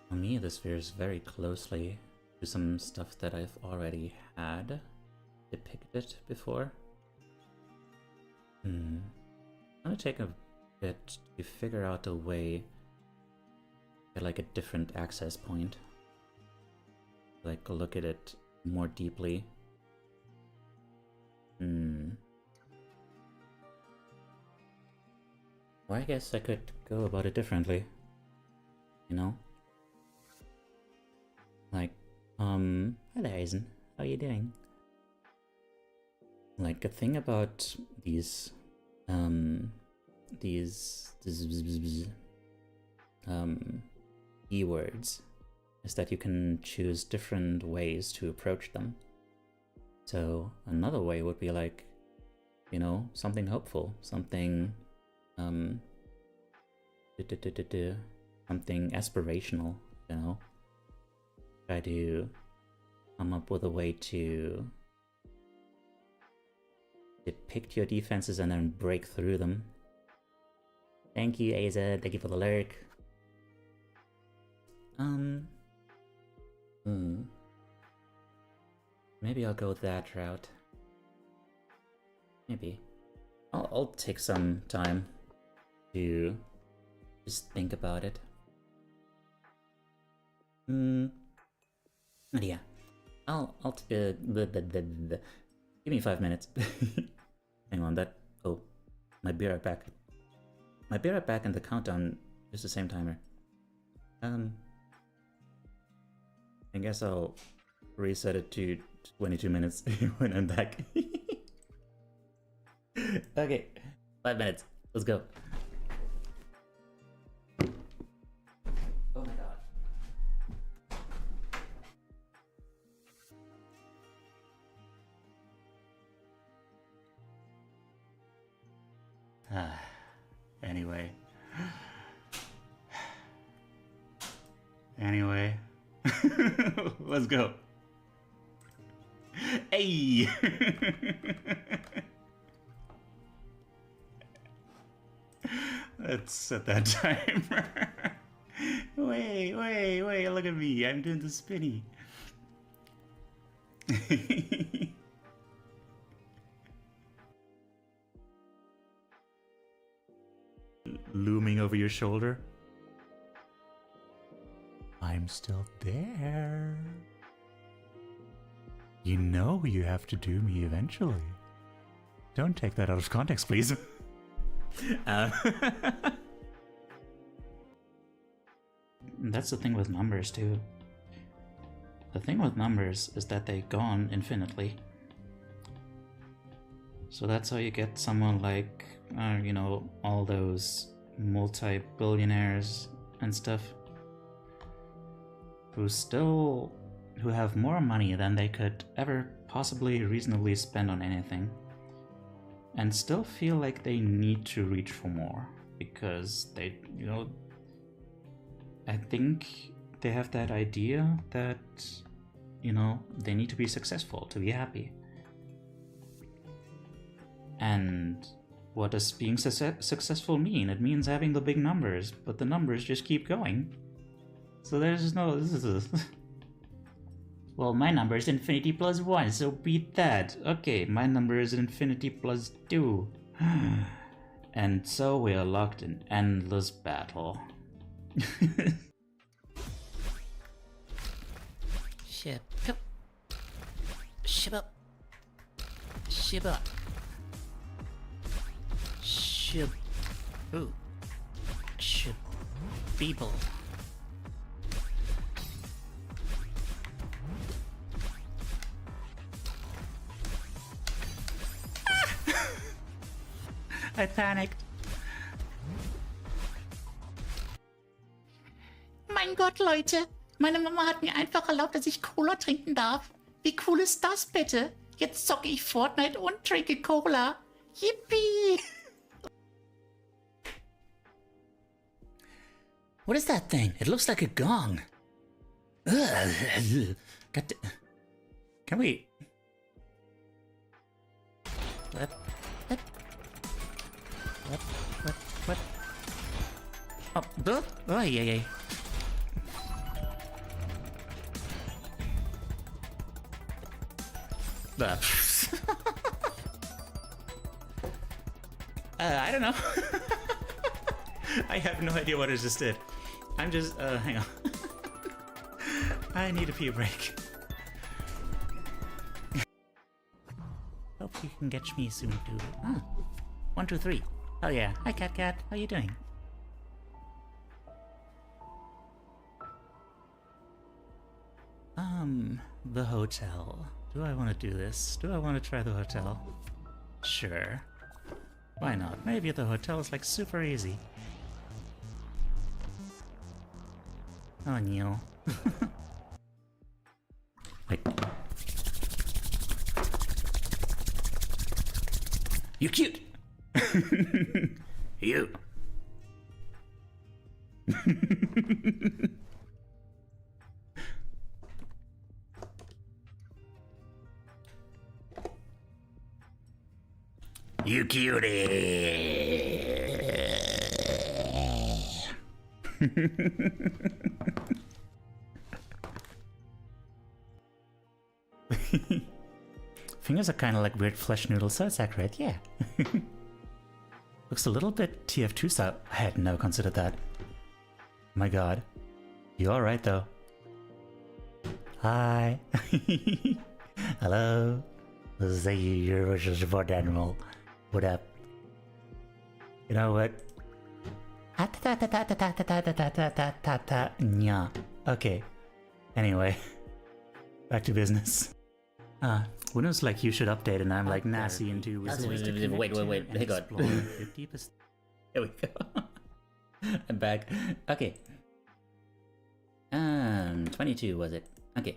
S1: For me, this veers very closely to some stuff that I've already had depicted before. I'm gonna take a bit to figure out a way to get like a different access point. Like look at it more deeply. Or I guess I could go about it differently. You know? Like, hi there, Aizen. How are you doing? Like, a thing about these E-words is that you can choose different ways to approach them. So another way would be like, you know, something hopeful, something something aspirational, you know. Try to come up with a way to depict your defenses and then break through them. Thank you, Aza. Thank you for the lurk. Maybe I'll go that route. Maybe. I'll take some time to just think about it. But yeah, give me 5 minutes. Hang on, my beer are back. My beer are back and the countdown is the same timer. I guess I'll reset it to 22 minutes when I'm back. Okay, 5 minutes. Let's go. Oh my god. Anyway. Anyway. Let's go. Hey! Let's set that timer. Wait, look at me. I'm doing the spinny. Looming over your shoulder. I'm still there. You know you have to do me eventually. Don't take that out of context, please. That's the thing with numbers, too. The thing with numbers is that they go on infinitely. So that's how you get someone like, you know, all those multi-billionaires and stuff who have more money than they could ever possibly reasonably spend on anything, and still feel like they need to reach for more because they, you know, I think they have that idea that, you know, they need to be successful to be happy. And what does being successful mean? It means having the big numbers, but the numbers just keep going. So there's no... Well, my number is infinity plus 1, so beat that. Okay, my number is infinity plus 2. And so we are locked in endless battle.
S6: Ship up. Ship up. Ship up. Ship. Ooh. Ship. People.
S1: I panicked.
S6: Mein Gott, Leute. Meine Mama hat mir einfach erlaubt, dass ich Cola trinken darf. Wie cool ist das bitte? Jetzt zocke ich Fortnite und trinke Cola. Yippie!
S1: What is that thing? It looks like a gong. Ugh. Can we... What? Oh, yeah. I don't know. I have no idea what I just did. I'm just, hang on. I need a pee break. Hope you can catch me soon too. 1, 2, 3. Oh yeah. Hi Cat. How you doing? The hotel. Do I want to do this? Do I want to try the hotel? Sure. Why not? Maybe the hotel is like super easy. Oh, Neil. Wait. You cute! You! You cutie! Fingers are kind of like weird flesh noodles, so it's accurate, yeah. Looks a little bit TF2 style. I had never considered that. My god. You alright though? Hi. Hello. This is your support animal. What up? You know what? Okay. Anyway. Back to business. Windows like you should update and I'm like nasty into
S6: Wait, hang on.
S1: There we go. I'm back. Okay. 22 was it? Okay.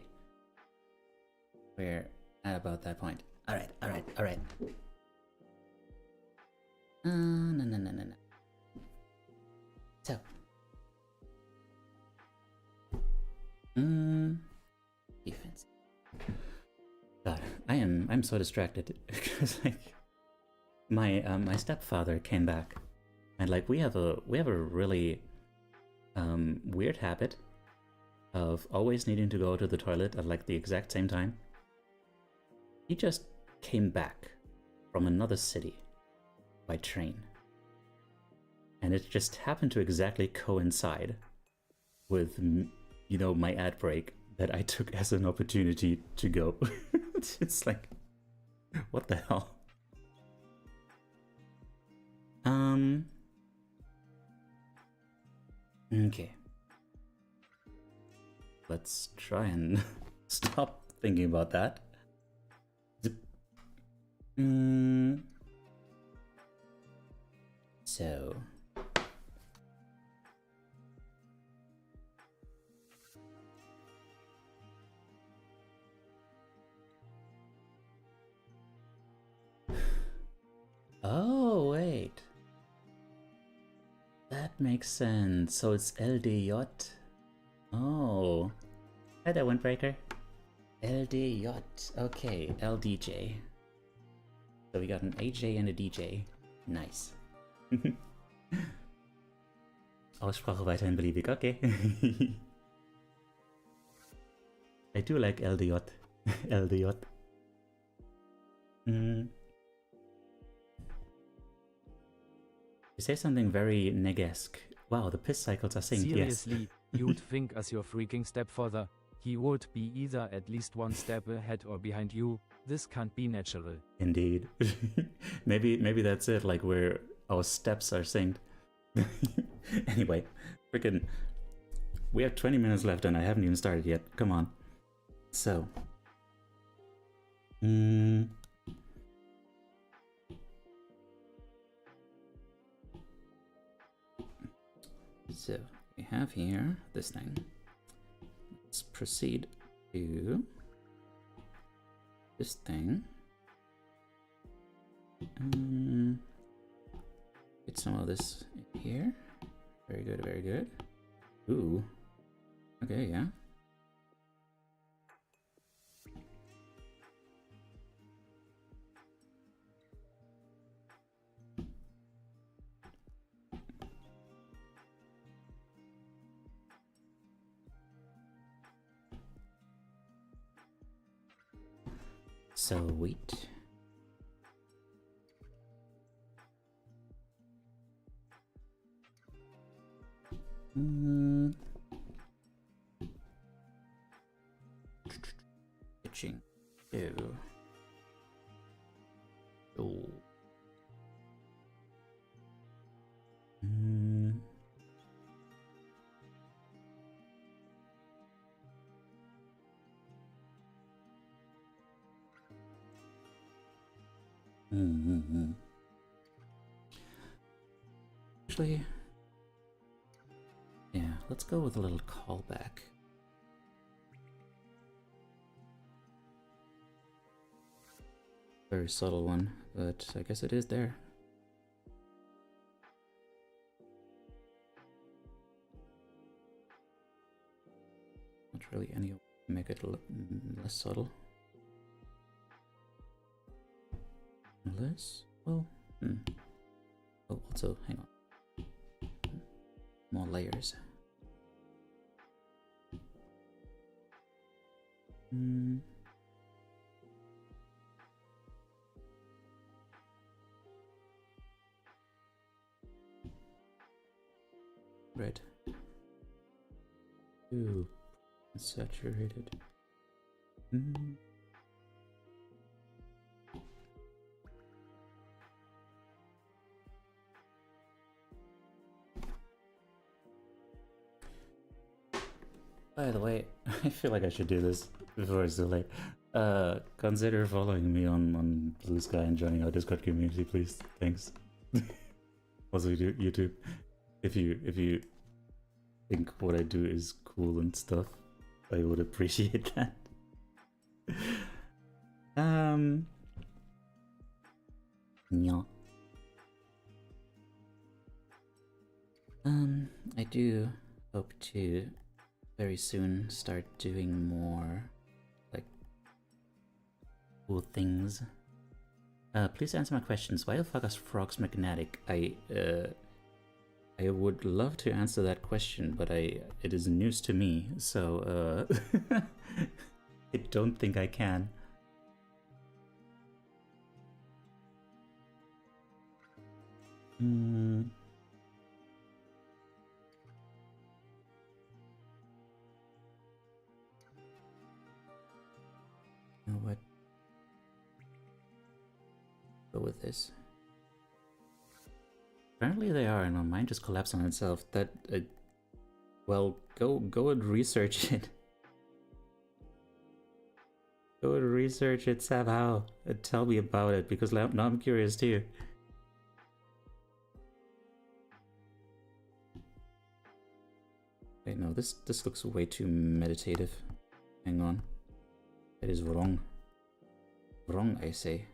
S1: We're at about that point. Alright. No. So. Defense. God, I'm so distracted because like my stepfather came back, and like we have a really weird habit of always needing to go to the toilet at like the exact same time. He just came back from another city by train, and it just happened to exactly coincide with, you know, my ad break that I took as an opportunity to go. It's like, what the hell? Okay. Let's try and stop thinking about that. So. Oh, wait. That makes sense. So it's LDJ. Oh. Hi there, Windbreaker. LDJ. Okay, LDJ. So we got an AJ and a DJ. Nice. Aussprache weiterhin beliebig, okay. I do like LDJ. LDJ. You say something very Negesque. Wow, the piss cycles are synced.
S5: Seriously,
S1: yes.
S5: you'd think as your freaking stepfather, he would be either at least one step ahead or behind you. This can't be natural.
S1: Indeed. maybe that's it, like where our steps are synced. Anyway, freaking, we have 20 minutes left and I haven't even started yet. Come on. So. So, we have here this thing. Let's proceed to this thing. Get some of this in here. Very good, very good. Ooh. Okay, yeah. Sweet. Itching. Ew. Oh. Actually, yeah, let's go with a little callback. Very subtle one, but I guess it is there. Not really any way to make it less subtle. Unless, well, oh, also, hang on. More layers. Red. Ooh, saturated. By the way, I feel like I should do this before it's too late. Consider following me on Blue Sky and joining our Discord community, please. Thanks. Also, YouTube, if you think what I do is cool and stuff, I would appreciate that. Yeah. I do hope to very soon start doing more, like, cool things. Please answer my questions. Why the fuck are frogs magnetic? I would love to answer that question, but it is news to me, so I don't think I can. You know what? Go with this. Apparently they are, and my mind just collapsed on itself. That, well, go and research it. Go and research it somehow and tell me about it, because now I'm curious too. Wait, no, this looks way too meditative. Hang on. It is wrong. Wrong, I say.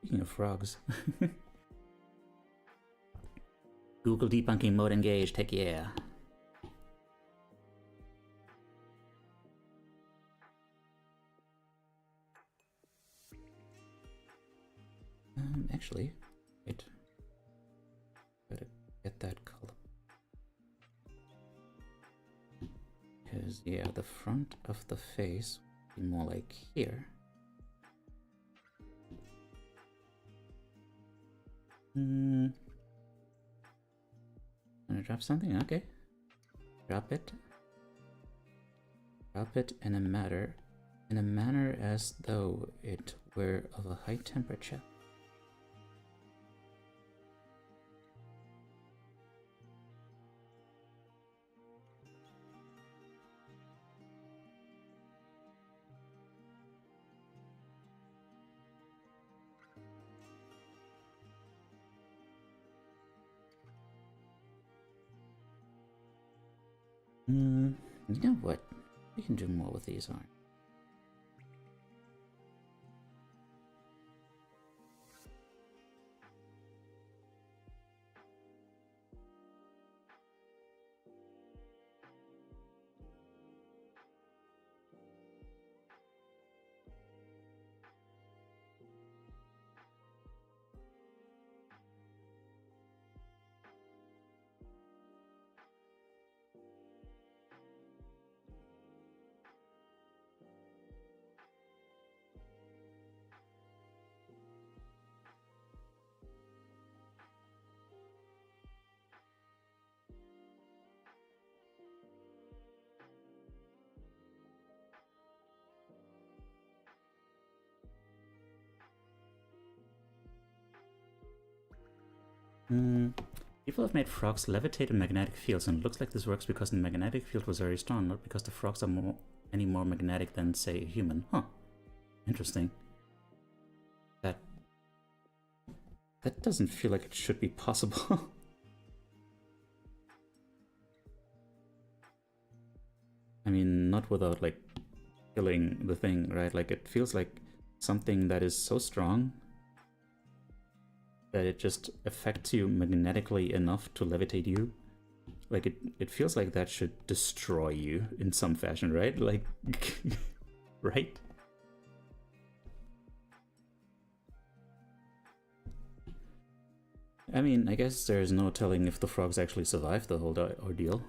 S1: Speaking of frogs. Google debunking mode engaged, heck yeah. Actually, wait. Better get that color. Because, yeah, the front of the face would be more like here. Gonna drop something? Okay. Drop it. Drop it in a manner as though it were of a high temperature. You know what? We can do more with these arms. People have made frogs levitate in magnetic fields, and it looks like this works because the magnetic field was very strong, not because the frogs are any more magnetic than, say, a human. Huh. Interesting. That doesn't feel like it should be possible. I mean, not without, like, killing the thing, right? Like, it feels like something that is so strong that it just affects you magnetically enough to levitate you. Like, it feels like that should destroy you in some fashion, right? Like, right? I mean, I guess there's no telling if the frogs actually survived the whole ordeal.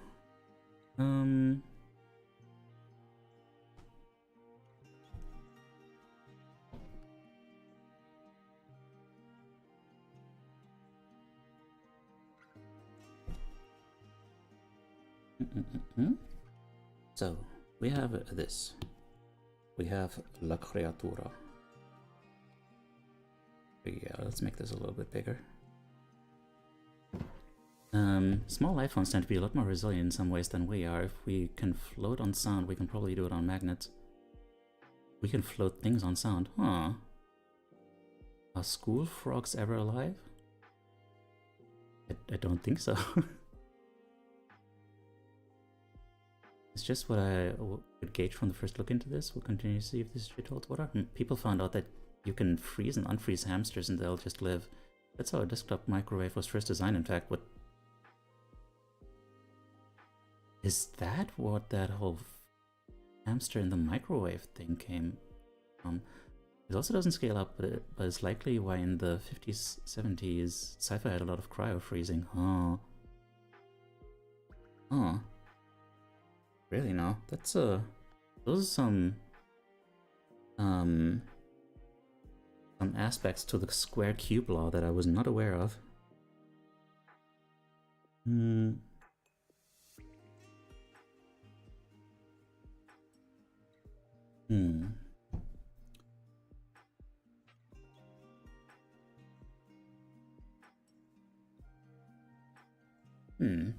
S1: So, we have this. We have La Creatura. Yeah, let's make this a little bit bigger. Small life forms tend to be a lot more resilient in some ways than we are. If we can float on sound, we can probably do it on magnets. We can float things on sound. Huh. Are school frogs ever alive? I don't think so. It's just what I would gauge from the first look into this. We'll continue to see if this shit holds water. People found out that you can freeze and unfreeze hamsters and they'll just live. That's how a desktop microwave was first designed, in fact. What is that? What that whole hamster in the microwave thing came from? It also doesn't scale up, but it's likely why in the 50s, 70s, sci-fi had a lot of cryo-freezing. Huh. Huh. Really, no? That's, those are some aspects to the square cube law that I was not aware of. Hmm. Hmm. Hmm.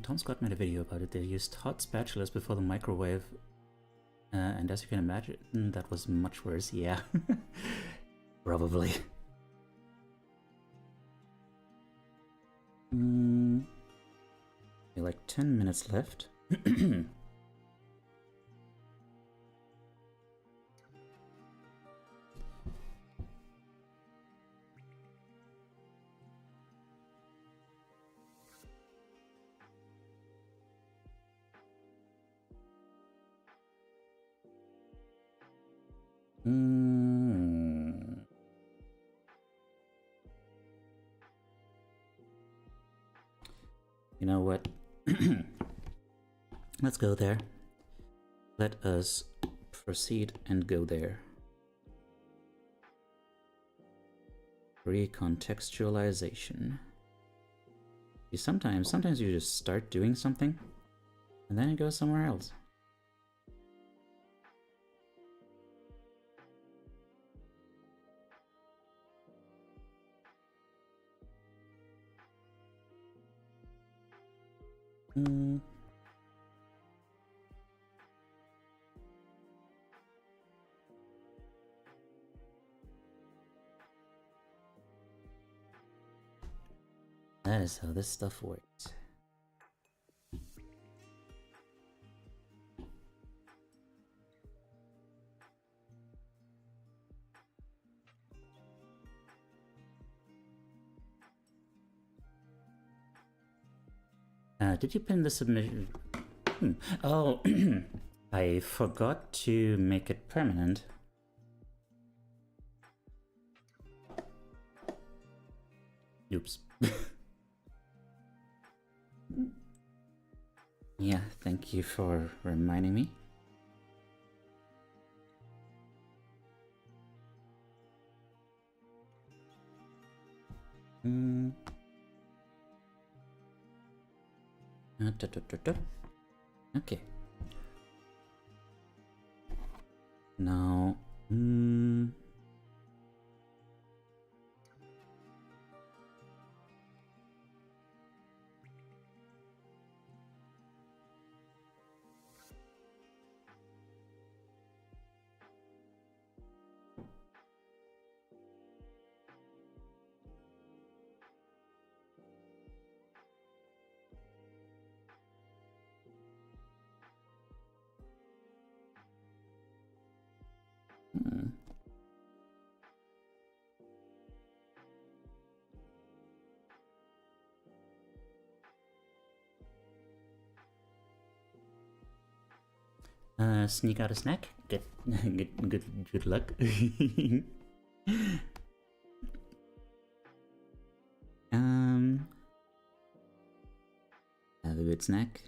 S1: Tom Scott made a video about it. They used hot spatulas before the microwave, and as you can imagine, that was much worse. Yeah, probably. Like 10 minutes left. You know what? Let's go there. Let us proceed and go there. Recontextualization. Sometimes you just start doing something and then it goes somewhere else. That is how this stuff works. Did you pin the submission? Oh, I forgot to make it permanent. Oops. Yeah, thank you for reminding me. Okay. Now, sneak out a snack. Good luck. Have a good snack.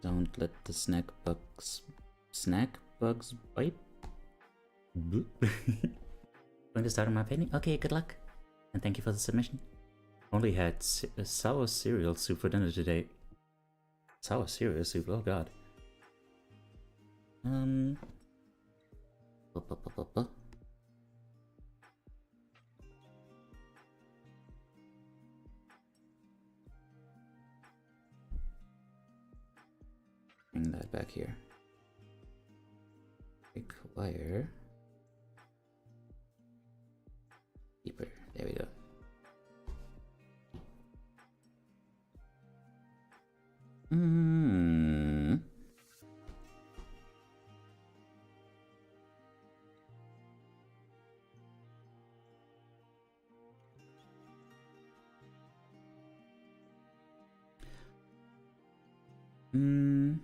S1: Don't let the snack bugs bite. Going to start on my painting? Okay, good luck. And thank you for the submission. Only had sour cereal soup for dinner today. Sour cereal soup, oh god. bu- bu- bu- bu- bu. Bring that back here. Require keeper. There we go. Hmm. Hmm.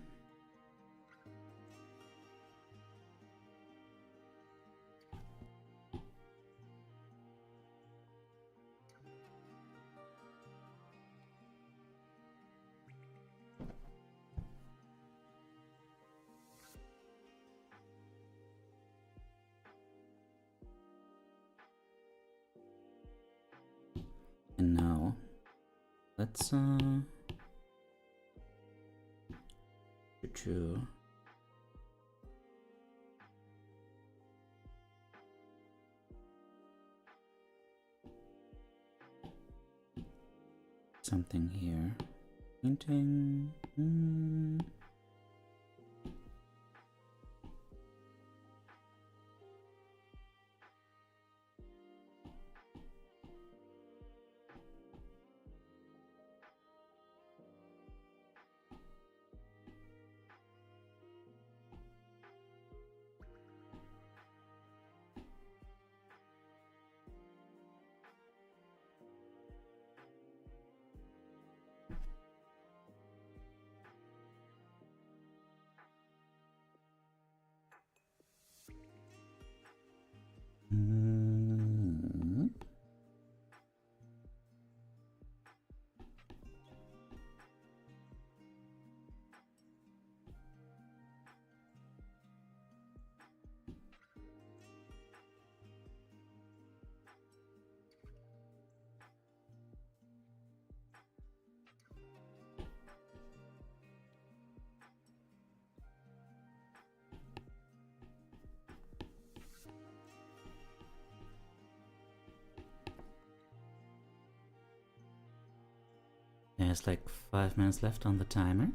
S1: And now, let's choo. Something here. Painting. There's like 5 minutes left on the timer.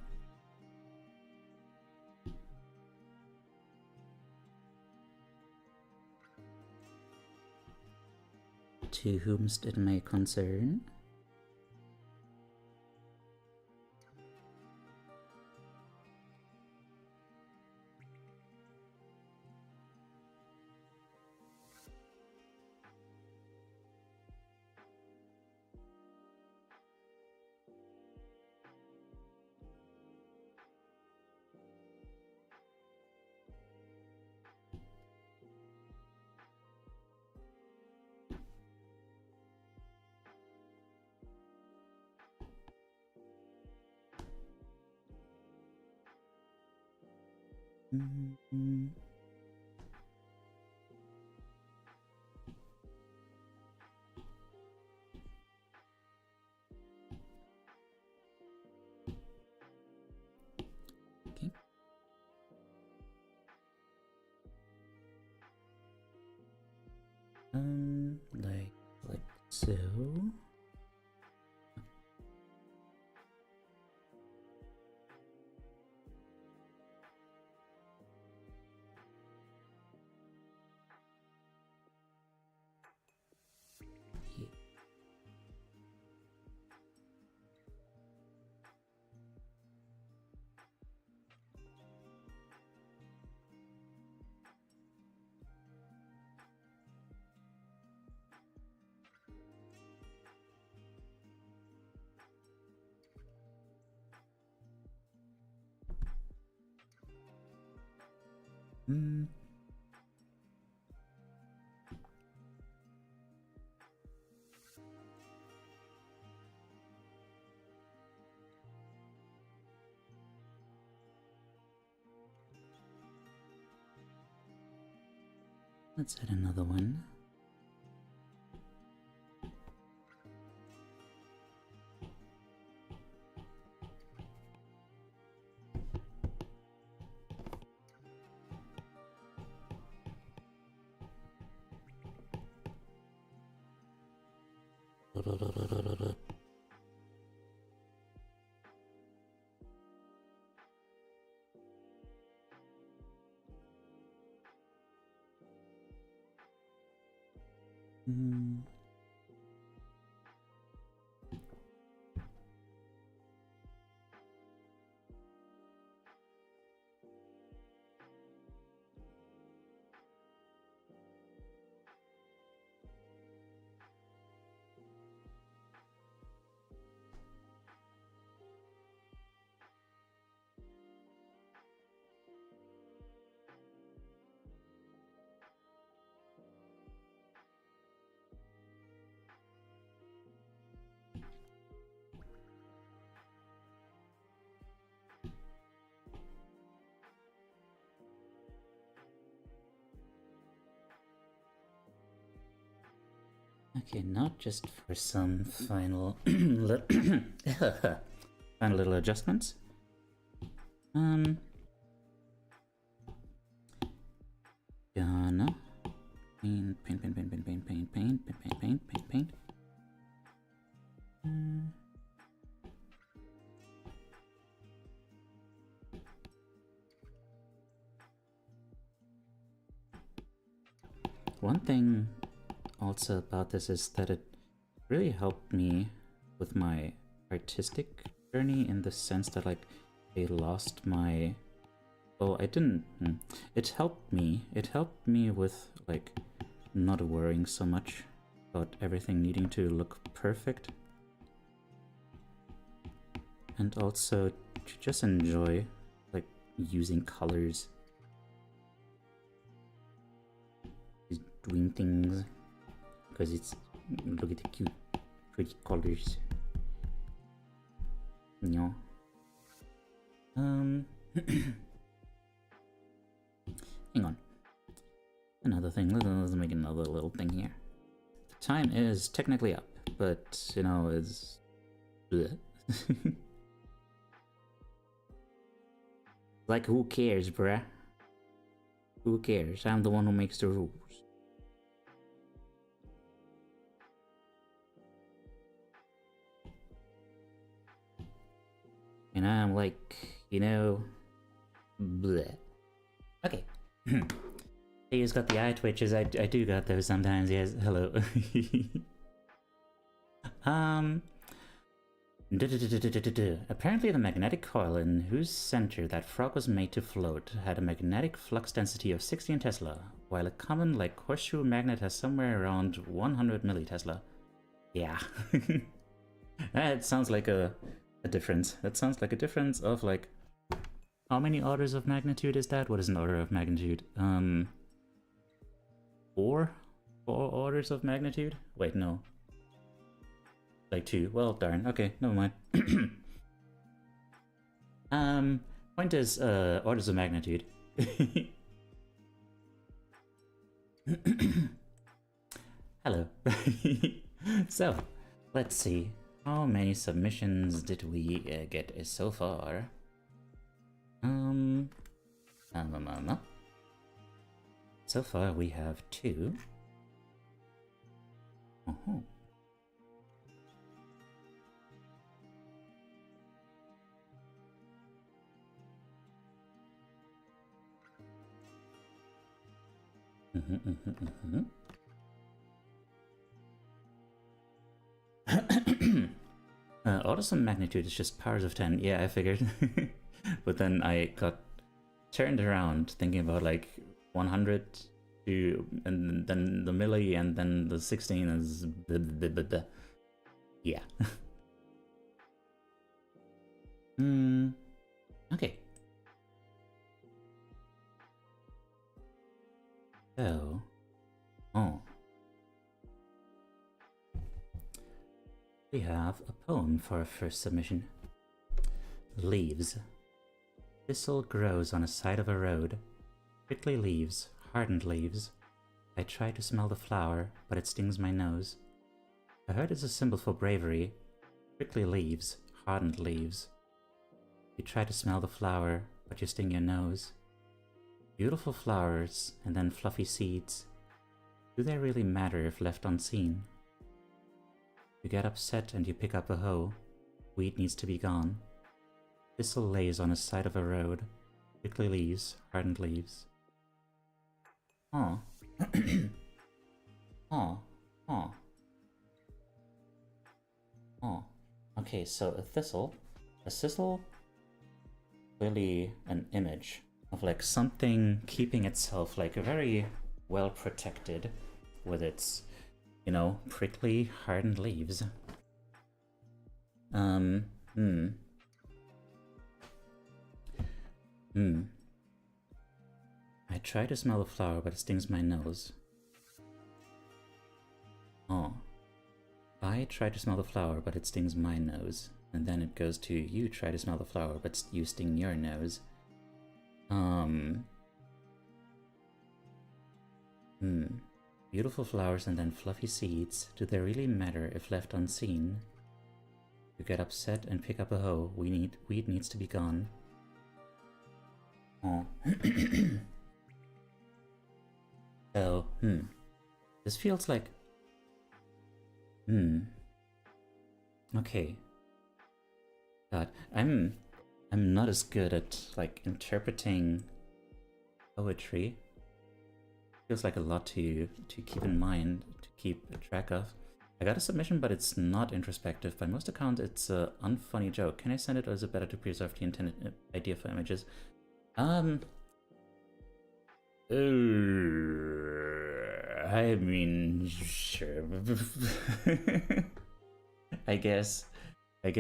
S1: To whomst it may concern. Okay. Like so. Let's add another one. Okay, not just for some final final little adjustments. Gonna paint. One thing also about this is that it really helped me with my artistic journey, in the sense that, like, I lost my... Oh, I didn't... It helped me. It helped me with, like, not worrying so much about everything needing to look perfect. And also to just enjoy, like, using colors. Just doing things. Because it's... Look at the cute, pretty colors. No. Hang on. Another thing. Let's make another little thing here. The time is technically up, but, you know, it's... bleh. Like, who cares, bruh? Who cares? I'm the one who makes the rules. And I'm like, you know, bleh. Okay. He's got the eye twitches. I do got those sometimes. Yes. Hello. Apparently the magnetic coil in whose center that frog was made to float had a magnetic flux density of 16 Tesla, while a common, like, horseshoe magnet has somewhere around 100 millitesla. Yeah. That sounds like a difference. That sounds like a difference of, like, how many orders of magnitude is that? What is an order of magnitude? 4 orders of magnitude? Wait, no. Like 2. Well, darn. Okay, never mind. Point is, orders of magnitude. Hello. So, let's see. How many submissions did we get so far? So far we have 2. Oh. Orders of magnitude is just powers of 10. Yeah, I figured. But then I got turned around thinking about, like, 100 to, and then the milli, and then the 16 is yeah. Okay. So, we have a poem for our first submission. Leaves. Thistle grows on a side of a road. Prickly leaves, hardened leaves. I try to smell the flower, but it stings my nose. I heard it's a symbol for bravery. Prickly leaves, hardened leaves. You try to smell the flower, but you sting your nose. Beautiful flowers, and then fluffy seeds. Do they really matter if left unseen? You get upset and you pick up a hoe. Weed needs to be gone. Thistle lays on the side of a road. Prickly leaves, hardened leaves. Oh. Oh. Oh. Oh. Okay, so a thistle. A thistle? Really an image of like something keeping itself like very well protected with its, you know, prickly, hardened leaves. I try to smell the flower, but it stings my nose. Oh. I try to smell the flower, but it stings my nose. And then it goes to you try to smell the flower, but you sting your nose. Beautiful flowers and then fluffy seeds. Do they really matter if left unseen? You get upset and pick up a hoe. Weed needs to be gone. Oh. So, this feels like... Okay. God, I'm not as good at, like, interpreting poetry. Feels like a lot to keep in mind, to keep track of. I got a submission, but it's not introspective. By most accounts, it's a unfunny joke. Can I send it, or is it better to preserve the intended idea for images? I mean, sure. I guess, I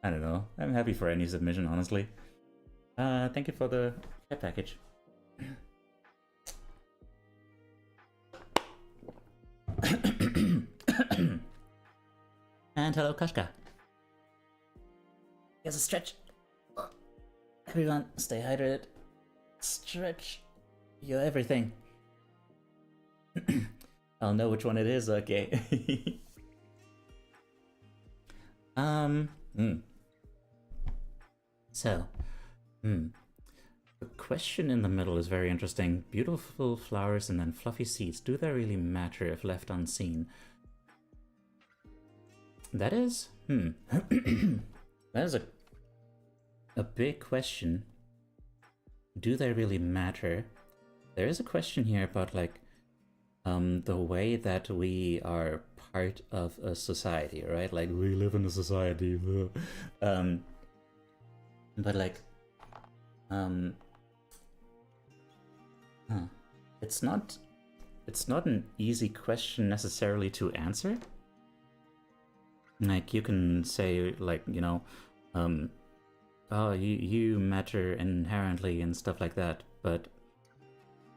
S1: don't know. I'm happy for any submission, honestly. Thank you for the care package. And hello, Kashka. Here's a stretch. Everyone, stay hydrated. Stretch. You're everything. I'll know which one it is, okay. So, the question in the middle is very interesting. Beautiful flowers and then fluffy seeds. Do they really matter if left unseen? That is, that is a big question. Do they really matter? There is a question here about like the way that we are part of a society, right? Like we live in a society. But like it's not an easy question necessarily to answer. Like you can say like, you know, oh, you matter inherently and stuff like that, but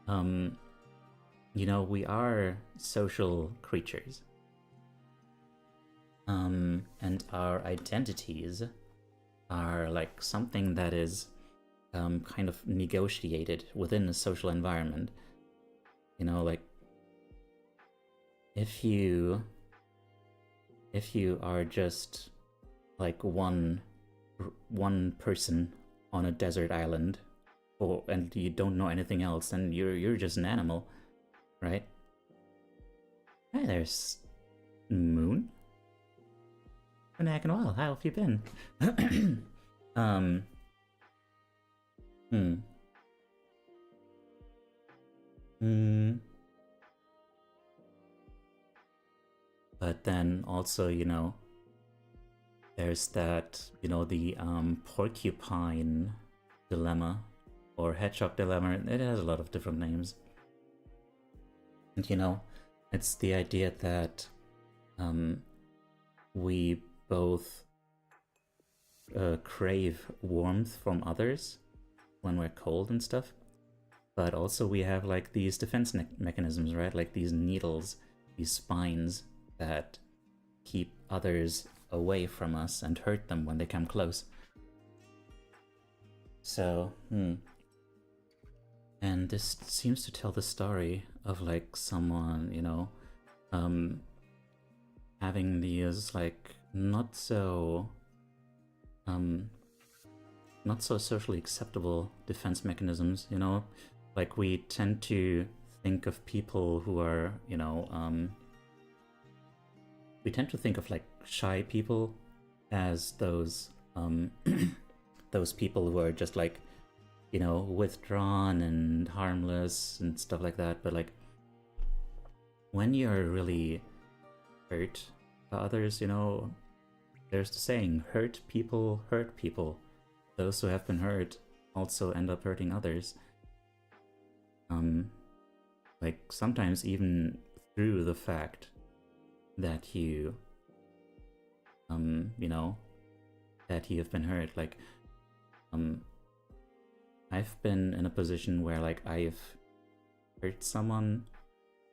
S1: you know, we are social creatures. And our identities are like something that is kind of negotiated within a social environment. You know, like if you are just like one person on a desert island, and you don't know anything else, then you're just an animal, right? Hi, there's Moon. Been a while. How have you been? But then also, you know, there's that, you know, the porcupine dilemma or hedgehog dilemma. It has a lot of different names. And, you know, it's the idea that we both crave warmth from others when we're cold and stuff. But also we have like these defense mechanisms, right? Like these needles, these spines that keep others away from us and hurt them when they come close. So, and this seems to tell the story of like someone, you know, having these like not so socially acceptable defense mechanisms, you know, like we tend to think of people who are, you know, we tend to think of like shy people as those those people who are just like, you know, withdrawn and harmless and stuff like that. But like when you're really hurt by others, you know, there's the saying, hurt people hurt people. Those who have been hurt also end up hurting others. Like sometimes even through the fact that you you know, that you have been hurt. Like I've been in a position where like I've hurt someone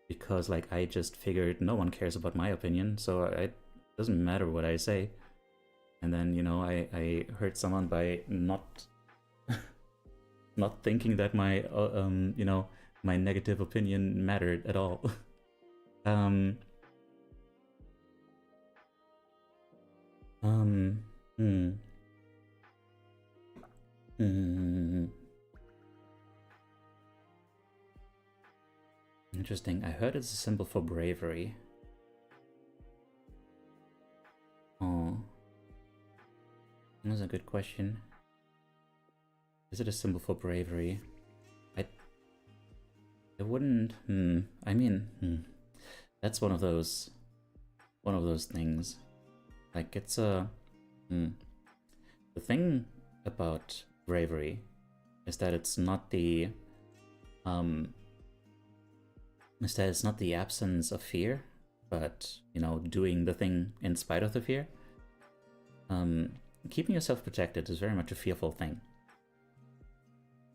S1: because like I just figured no one cares about my opinion, so it doesn't matter what I say. And then, you know, I hurt someone by not not thinking that my you know, my negative opinion mattered at all. Interesting. I heard it's a symbol for bravery. Oh. That's a good question. Is it a symbol for bravery? It wouldn't. I mean, that's one of those things. Like it's a. The thing about bravery is that it's not the. Is that it's not the absence of fear, but you know, doing the thing in spite of the fear. Keeping yourself protected is very much a fearful thing.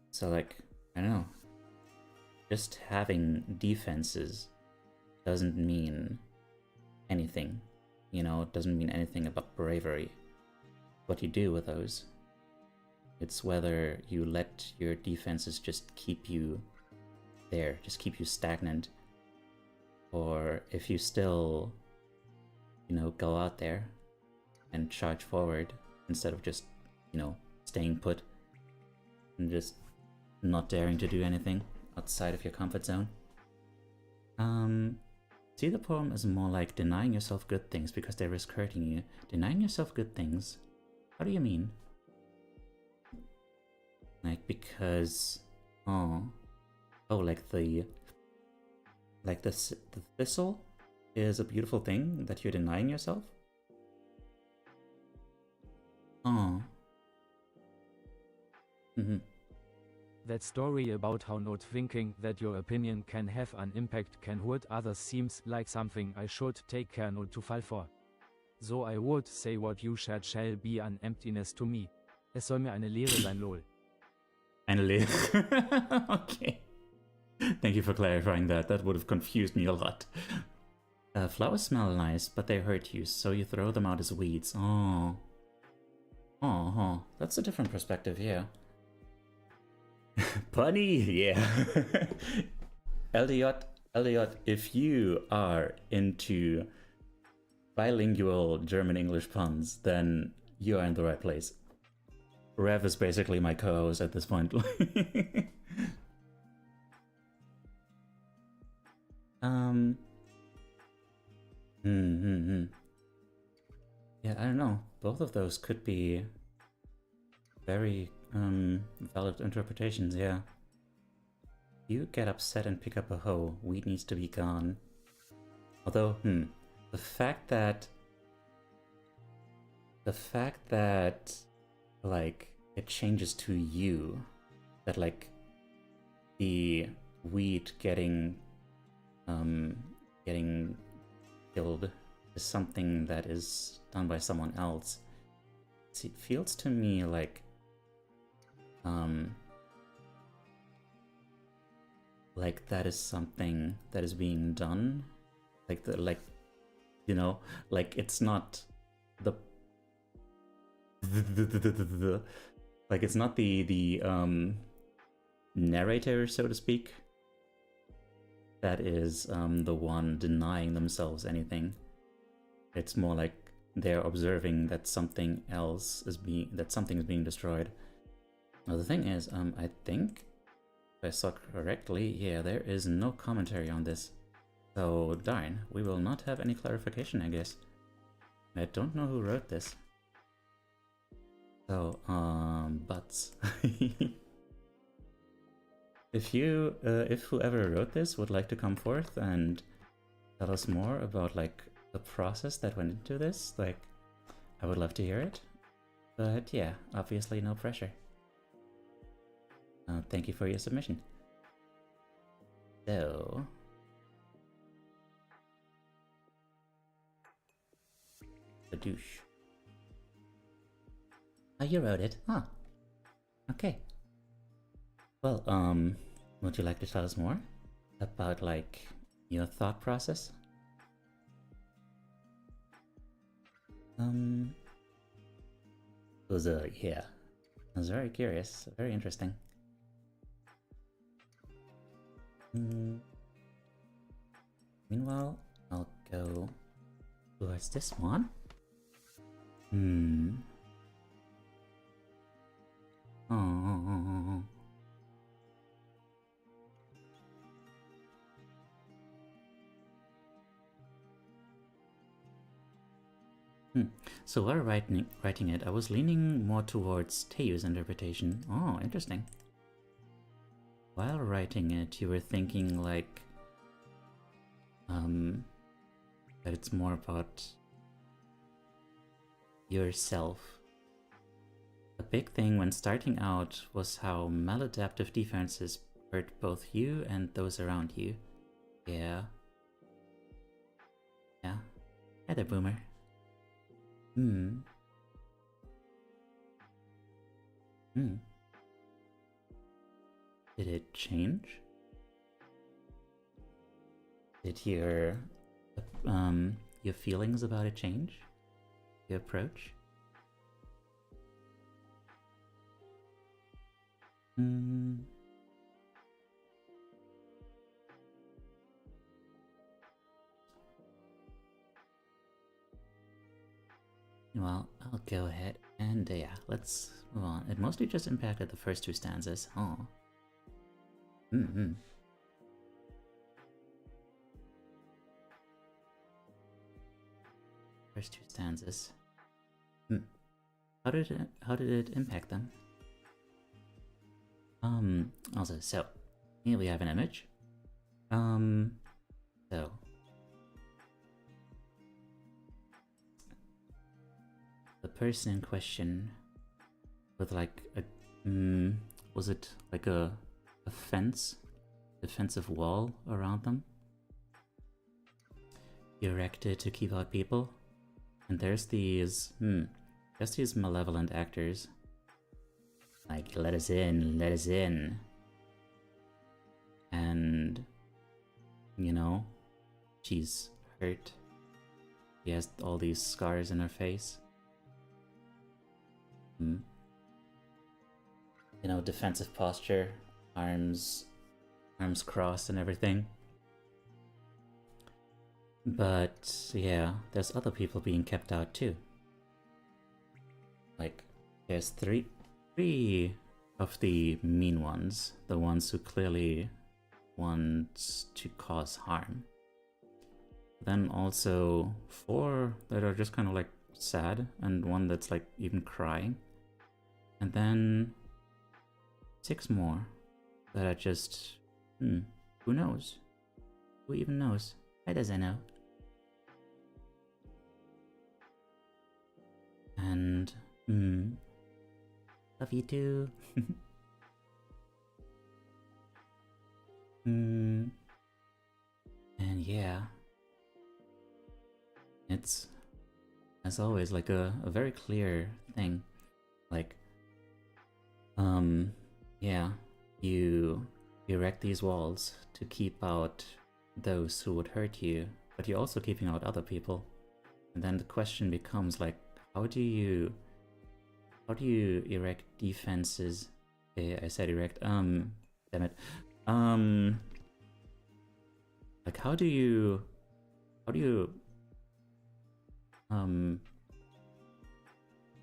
S1: So like, I don't know. Just having defenses doesn't mean anything. You know, it doesn't mean anything about bravery. What you do with those. It's whether you let your defenses just keep you there, just keep you stagnant. Or if you still, you know, go out there and charge forward instead of just, you know, staying put and just not daring to do anything outside of your comfort zone. See, the poem is more like denying yourself good things because they risk hurting you. Denying yourself good things? How do you mean? Like, because... Oh, like the thistle is a beautiful thing that you're denying yourself? Oh.
S5: That story about how not thinking that your opinion can have an impact can hurt others seems like something I should take care not to fall for. So I would say what you shared shall be an emptiness to me. Es soll mir eine Leere sein, lol.
S1: Eine Leere. Okay. Thank you for clarifying that. That would have confused me a lot. Flowers smell nice, but they hurt you, so you throw them out as weeds. Oh. Oh, that's a different perspective, yeah. Punny, yeah. Elliot, if you are into bilingual German-English puns, then you are in the right place. Rev is basically my co-host at this point. Yeah, I don't know. Both of those could be very valid interpretations, yeah. You get upset and pick up a hoe. Weed needs to be gone. Although, the fact that like it changes to you, that like the weed getting killed is something that is done by someone else. See, it feels to me like that is something that is being done, like you know, like it's not the like it's not the narrator, so to speak, that is the one denying themselves anything. It's more like they're observing that something is being destroyed. Now the thing is, I think if I saw correctly, yeah, there is no commentary on this. So, darn, we will not have any clarification, I guess. I don't know who wrote this. So, butts. If whoever wrote this would like to come forth and tell us more about, like, the process that went into this, like, I would love to hear it. But yeah, obviously no pressure. Thank you for your submission. So... the douche. Oh, you wrote it? Huh. Okay. Well, would you like to tell us more about, like, your thought process? Yeah. I was very curious, very interesting. Meanwhile, I'll go towards this one. Oh. So while writing it, I was leaning more towards Teyu's interpretation. Oh, interesting. While writing it, you were thinking like, that it's more about yourself. A big thing when starting out was how maladaptive defenses hurt both you and those around you. Yeah. Yeah. Hi there, Boomer. Did it change? Did your feelings about it change? Your approach? Well, I'll go ahead and yeah, let's move on. It mostly just impacted the first two stanzas. Oh. First two stanzas. How did it impact them? Also, so here we have an image. So the person in question with like a was it like a fence, defensive wall around them, erected to keep out people, and there's these malevolent actors like, let us in, and you know, she's hurt, she has all these scars in her face. You know, defensive posture, arms crossed and everything. But yeah, there's other people being kept out too. Like, there's three of the mean ones, the ones who clearly want to cause harm. Then also 4 that are just kind of like sad, and 1 that's like even crying. And then 6 more that are just, who knows? Who even knows? How does I know? And, love you too. And yeah, it's, as always, like a very clear thing. Like, yeah, you erect these walls to keep out those who would hurt you, but you're also keeping out other people. And then the question becomes like, how do you erect defenses? I said erect, damn it. Like, how do you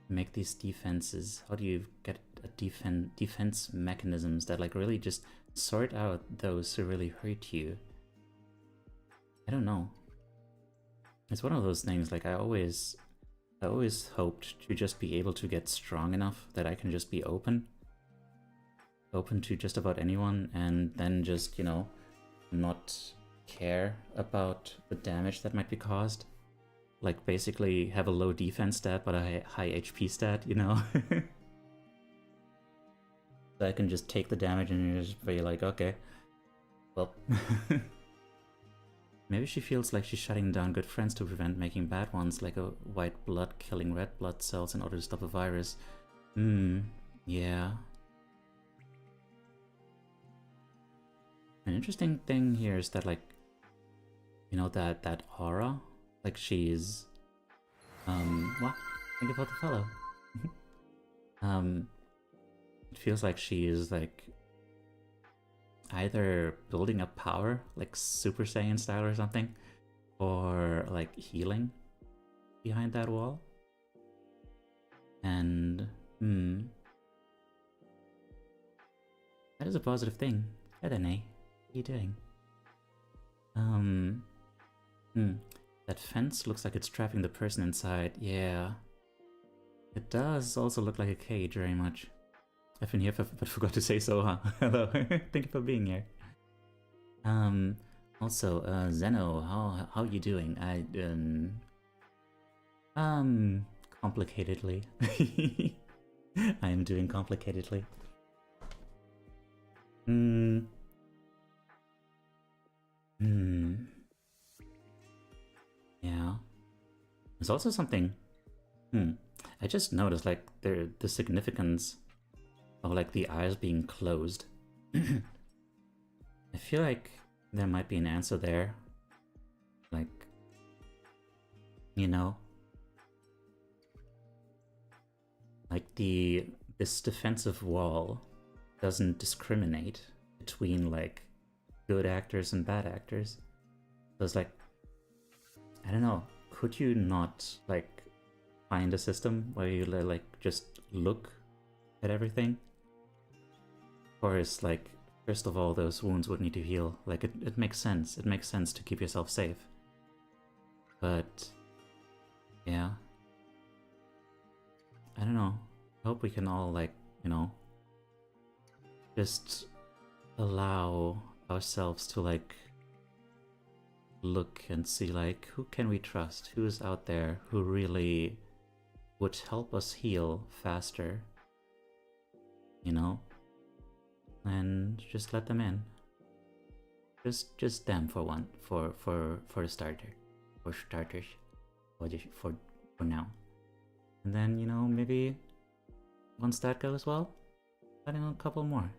S1: make these defenses? How do you get a defense mechanisms that like really just sort out those who really hurt you? I don't know. It's one of those things, like I always hoped to just be able to get strong enough that I can just be open to just about anyone, and then just, you know, not care about the damage that might be caused. Like basically have a low defense stat but a high HP stat, you know? So I can just take the damage and just be like, okay, well. Maybe she feels like she's shutting down good friends to prevent making bad ones, like a white blood killing red blood cells in order to stop a virus. Yeah. An interesting thing here is that, like, you know, that aura, like she's, what? Thank you for the follow. It feels like she is, like, either building up power, like Super Saiyan style or something, or like healing behind that wall. And, that is a positive thing. Hi there, Nay. What are you doing? That fence looks like it's trapping the person inside. Yeah. It does also look like a cage very much. I've been here but forgot to say so, huh? Hello. Thank you for being here. Also, Zeno, how you doing? Complicatedly. I am doing complicatedly. Yeah. There's also something. I just noticed, like, the significance of, like, the eyes being closed. I feel like there might be an answer there. Like, you know, like this defensive wall doesn't discriminate between, like, good actors and bad actors. So it's like, I don't know, could you not, like, find a system where you, like, just look at everything? Or is, like, first of all, those wounds would need to heal. Like, it makes sense. It makes sense to keep yourself safe. But, yeah. I don't know. I hope we can all, like, you know, just allow ourselves to, like, look and see, like, who can we trust? Who is out there who really would help us heal faster? You know? And just let them in. Just them for one, for the starter, for starters, for now. And then, you know, maybe once that goes well, adding a couple more.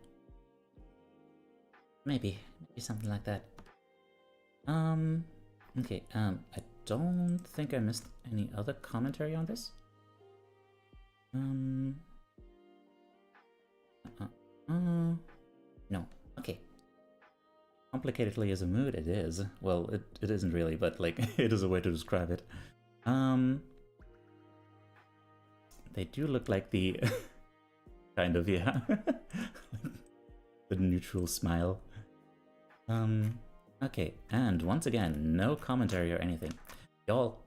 S1: Maybe something like that. Okay, I don't think I missed any other commentary on this. No. Okay. Complicatedly as a mood, it is. Well, it isn't really, but, like, it is a way to describe it. They do look like the... kind of, yeah. The neutral smile. Okay, and once again, no commentary or anything. Y'all,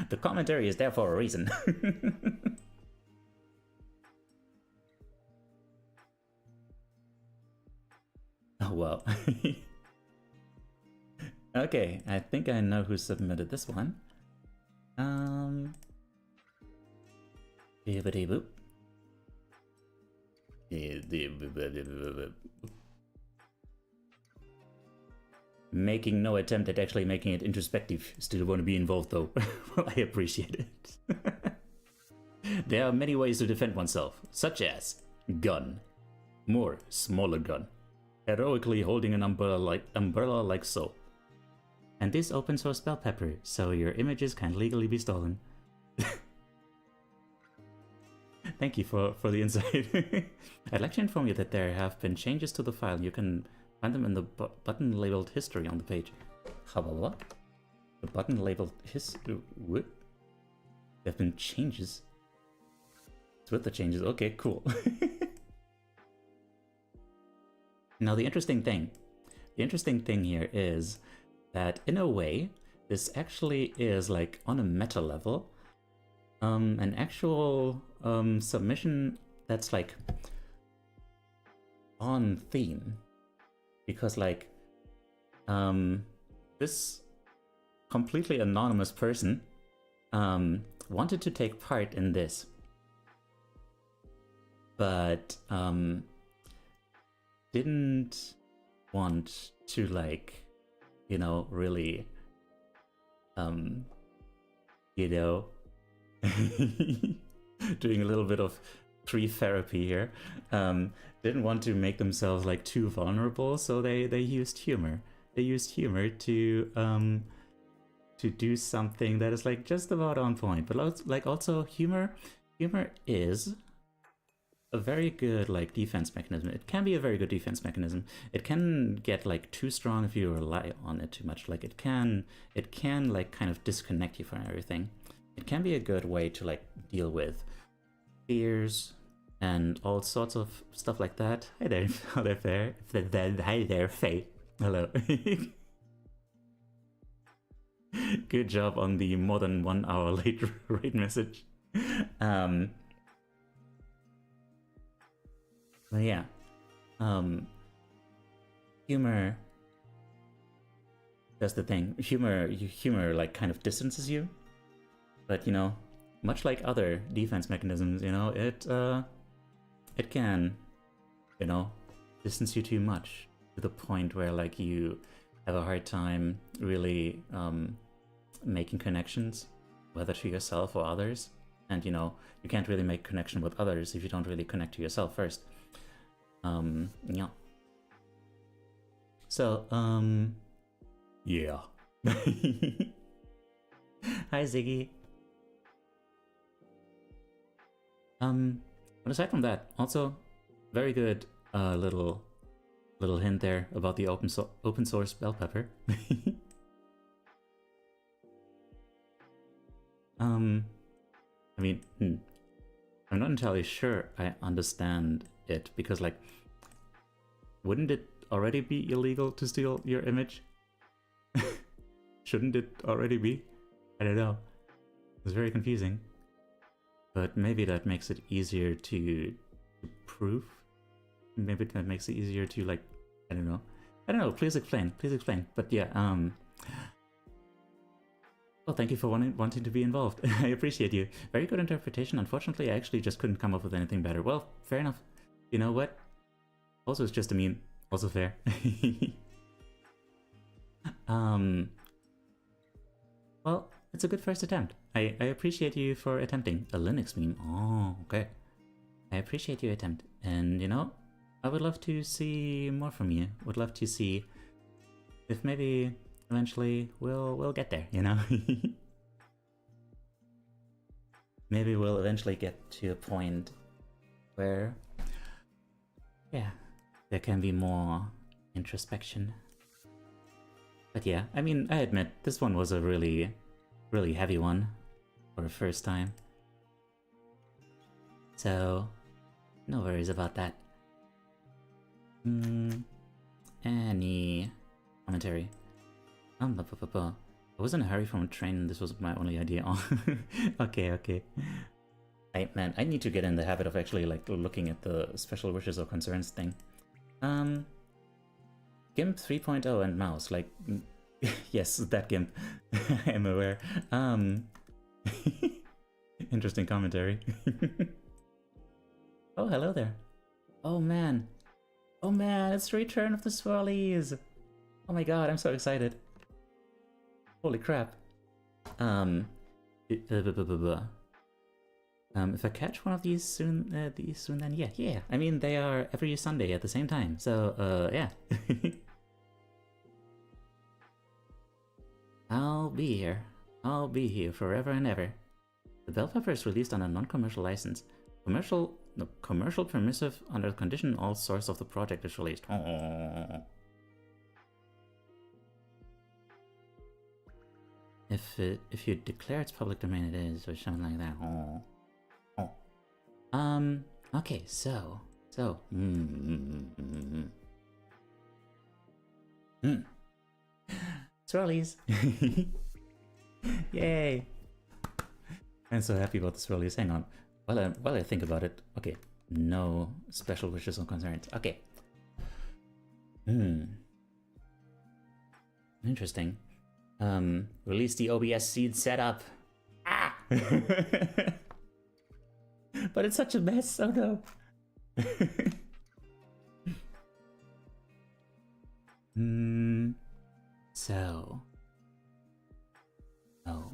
S1: the commentary is there for a reason. Oh, well. Okay, I think I know who submitted this one. Bibbidi-boop. Making no attempt at actually making it introspective. Still want to be involved, though. Well, I appreciate it. There are many ways to defend oneself, such as gun. More, smaller gun. Heroically holding an umbrella like so. And this open source spell pepper, so your images can legally be stolen. Thank you for the insight. I'd like to inform you that there have been changes to the file. You can find them in the button labeled history on the page. How about what? The button labeled history? What? There have been changes? It's with the changes. Okay, cool. Now the interesting thing here is that in a way, this actually is like on a meta level, an actual submission that's like on theme, because like this completely anonymous person wanted to take part in this, but didn't want to, like, you know, really you know, doing a little bit of pre-therapy here, didn't want to make themselves like too vulnerable, so they used humor. They used humor to do something that is like just about on point, but like also humor is a very good like defense mechanism. It can be a very good defense mechanism. It can get like too strong if you rely on it too much. Like it can like kind of disconnect you from everything. It can be a good way to like deal with fears and all sorts of stuff like that. Hi there, hi there, Faye. Hello. Good job on the more than 1 hour late rate message. But yeah, humor does the thing. Humor like kind of distances you, but you know, much like other defense mechanisms, you know, it can, you know, distance you too much to the point where like you have a hard time really making connections, whether to yourself or others. And you know, you can't really make connection with others if you don't really connect to yourself first. Yeah. So, yeah. Hi, Ziggy. But aside from that, also very good little hint there about the open source bell pepper. I mean, I'm not entirely sure I understand it, because like, wouldn't it already be illegal to steal your image? Shouldn't it already be? I don't know. It's very confusing. But maybe that makes it easier to prove. Maybe that makes it easier to like, I don't know. Please explain. But yeah, well, thank you for wanting to be involved. I appreciate you. Very good interpretation. Unfortunately, I actually just couldn't come up with anything better. Well, fair enough. You know what? Also, it's just a meme. Also fair. Well, it's a good first attempt. I appreciate you for attempting. A Linux meme. Oh, okay. I appreciate your attempt. And, you know, I would love to see more from you. Would love to see if maybe eventually we'll get there, you know? Maybe we'll eventually get to a point where, yeah, there can be more introspection. But yeah, I mean, I admit, this one was a really heavy one for a first time. So, no worries about that. Any commentary? I was in a hurry from a train and this was my only idea. Okay. Man, I need to get in the habit of actually like looking at the special wishes or concerns thing. GIMP 3.0 and mouse, like, yes, that GIMP. I'm aware. Interesting commentary. Oh, hello there. Oh man, it's the return of the swirlies. Oh my god, I'm so excited. Holy crap. If I catch one of these soon, then yeah. I mean, they are every Sunday at the same time, so, yeah. I'll be here forever and ever. The bell pepper is released on a non-commercial license. Commercial permissive under the condition all source of the project is released. Oh. If you declare it's public domain, it is, or something like that. Okay, so. Swirlies! Yay! I'm so happy about the swirlies. Hang on. While I think about it. Okay. No special wishes or concerns. Okay. Interesting. Release the OBS seed setup. Ah! But it's such a mess. Oh no. So. Oh.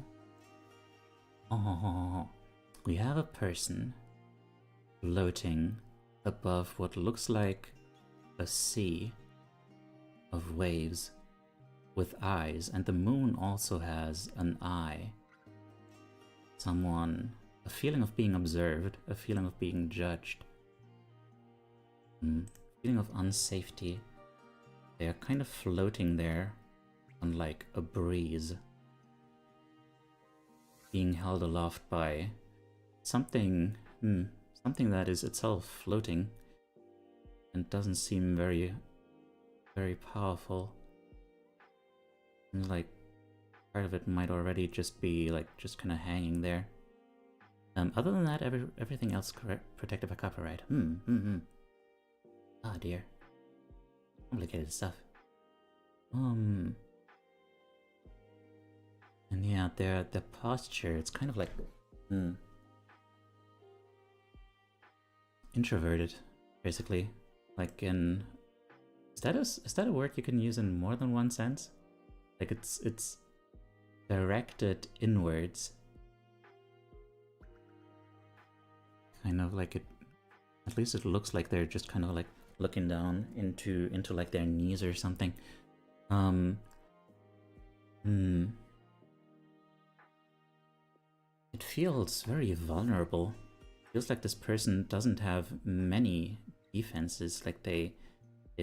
S1: We have a person floating above what looks like a sea of waves with eyes, and the moon also has an eye. Someone, a feeling of being observed, a feeling of being judged, feeling of unsafety. They are kind of floating there on like a breeze, being held aloft by something, something that is itself floating and doesn't seem very, very powerful. Seems like part of it might already just be like just kind of hanging there. Other than that, everything else protected by copyright. Ah dear, complicated stuff. And yeah, their posture, it's kind of like introverted, basically. Like in is that a word you can use in more than one sense? Like it's directed inwards. Kind of like it, at least it looks like they're just kind of like looking down into like their knees or something. It feels very vulnerable. Feels like this person doesn't have many defenses, like they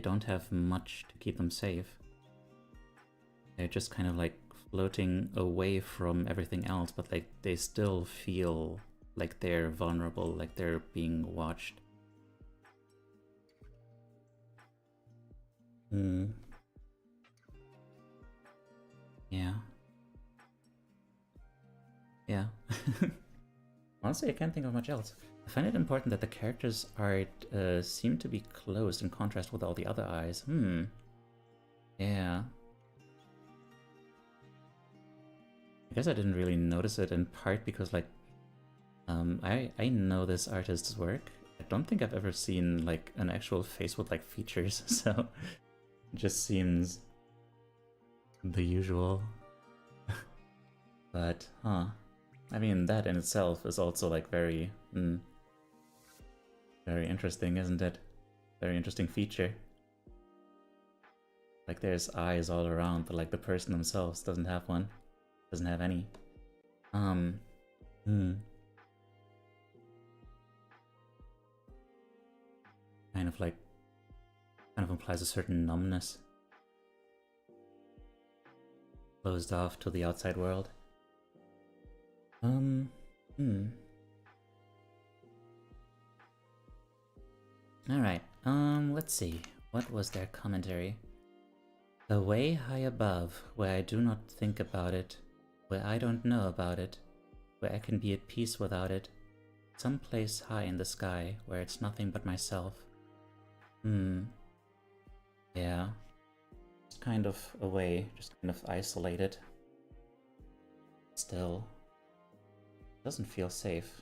S1: don't have much to keep them safe. They're just kind of like floating away from everything else, but like they still feel like they're vulnerable, like they're being watched. Yeah. Yeah. Honestly, I can't think of much else. I find it important that the characters' art seem to be closed in contrast with all the other eyes. Yeah. I guess I didn't really notice it, in part because, like, I know this artist's work. I don't think I've ever seen, like, an actual face with, like, features, so it just seems the usual. But, I mean, that in itself is also, like, very, very interesting, isn't it? Very interesting feature. Like, there's eyes all around, but, like, the person themselves doesn't have one. Doesn't have any. Kind of, like, kind of implies a certain numbness. Closed off to the outside world. Alright, let's see. What was their commentary? The way high above, where I do not think about it, where I don't know about it, where I can be at peace without it, some place high in the sky, where it's nothing but myself. Yeah. Just kind of away, just kind of isolated. Still. Doesn't feel safe.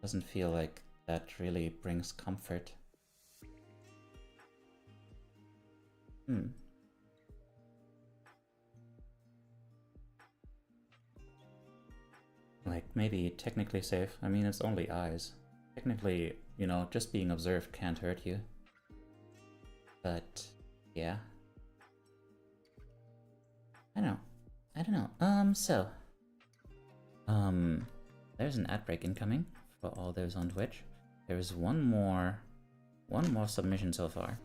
S1: Doesn't feel like that really brings comfort. Like, maybe technically safe. I mean, it's only eyes. Technically, you know, just being observed can't hurt you. But, yeah. I don't know. There's an ad break incoming for all those on Twitch. There's one more submission so far.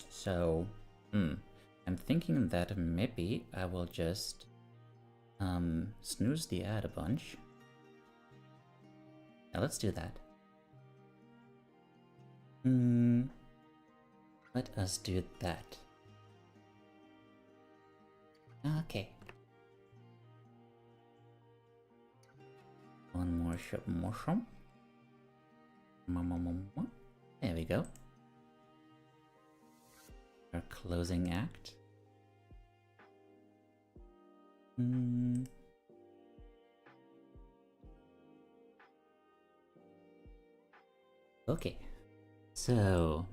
S1: So, I'm thinking that maybe I will just snooze the ad a bunch. Now let's do that. Let us do that. Okay. One more mushroom. There we go. Our closing act. Okay. So,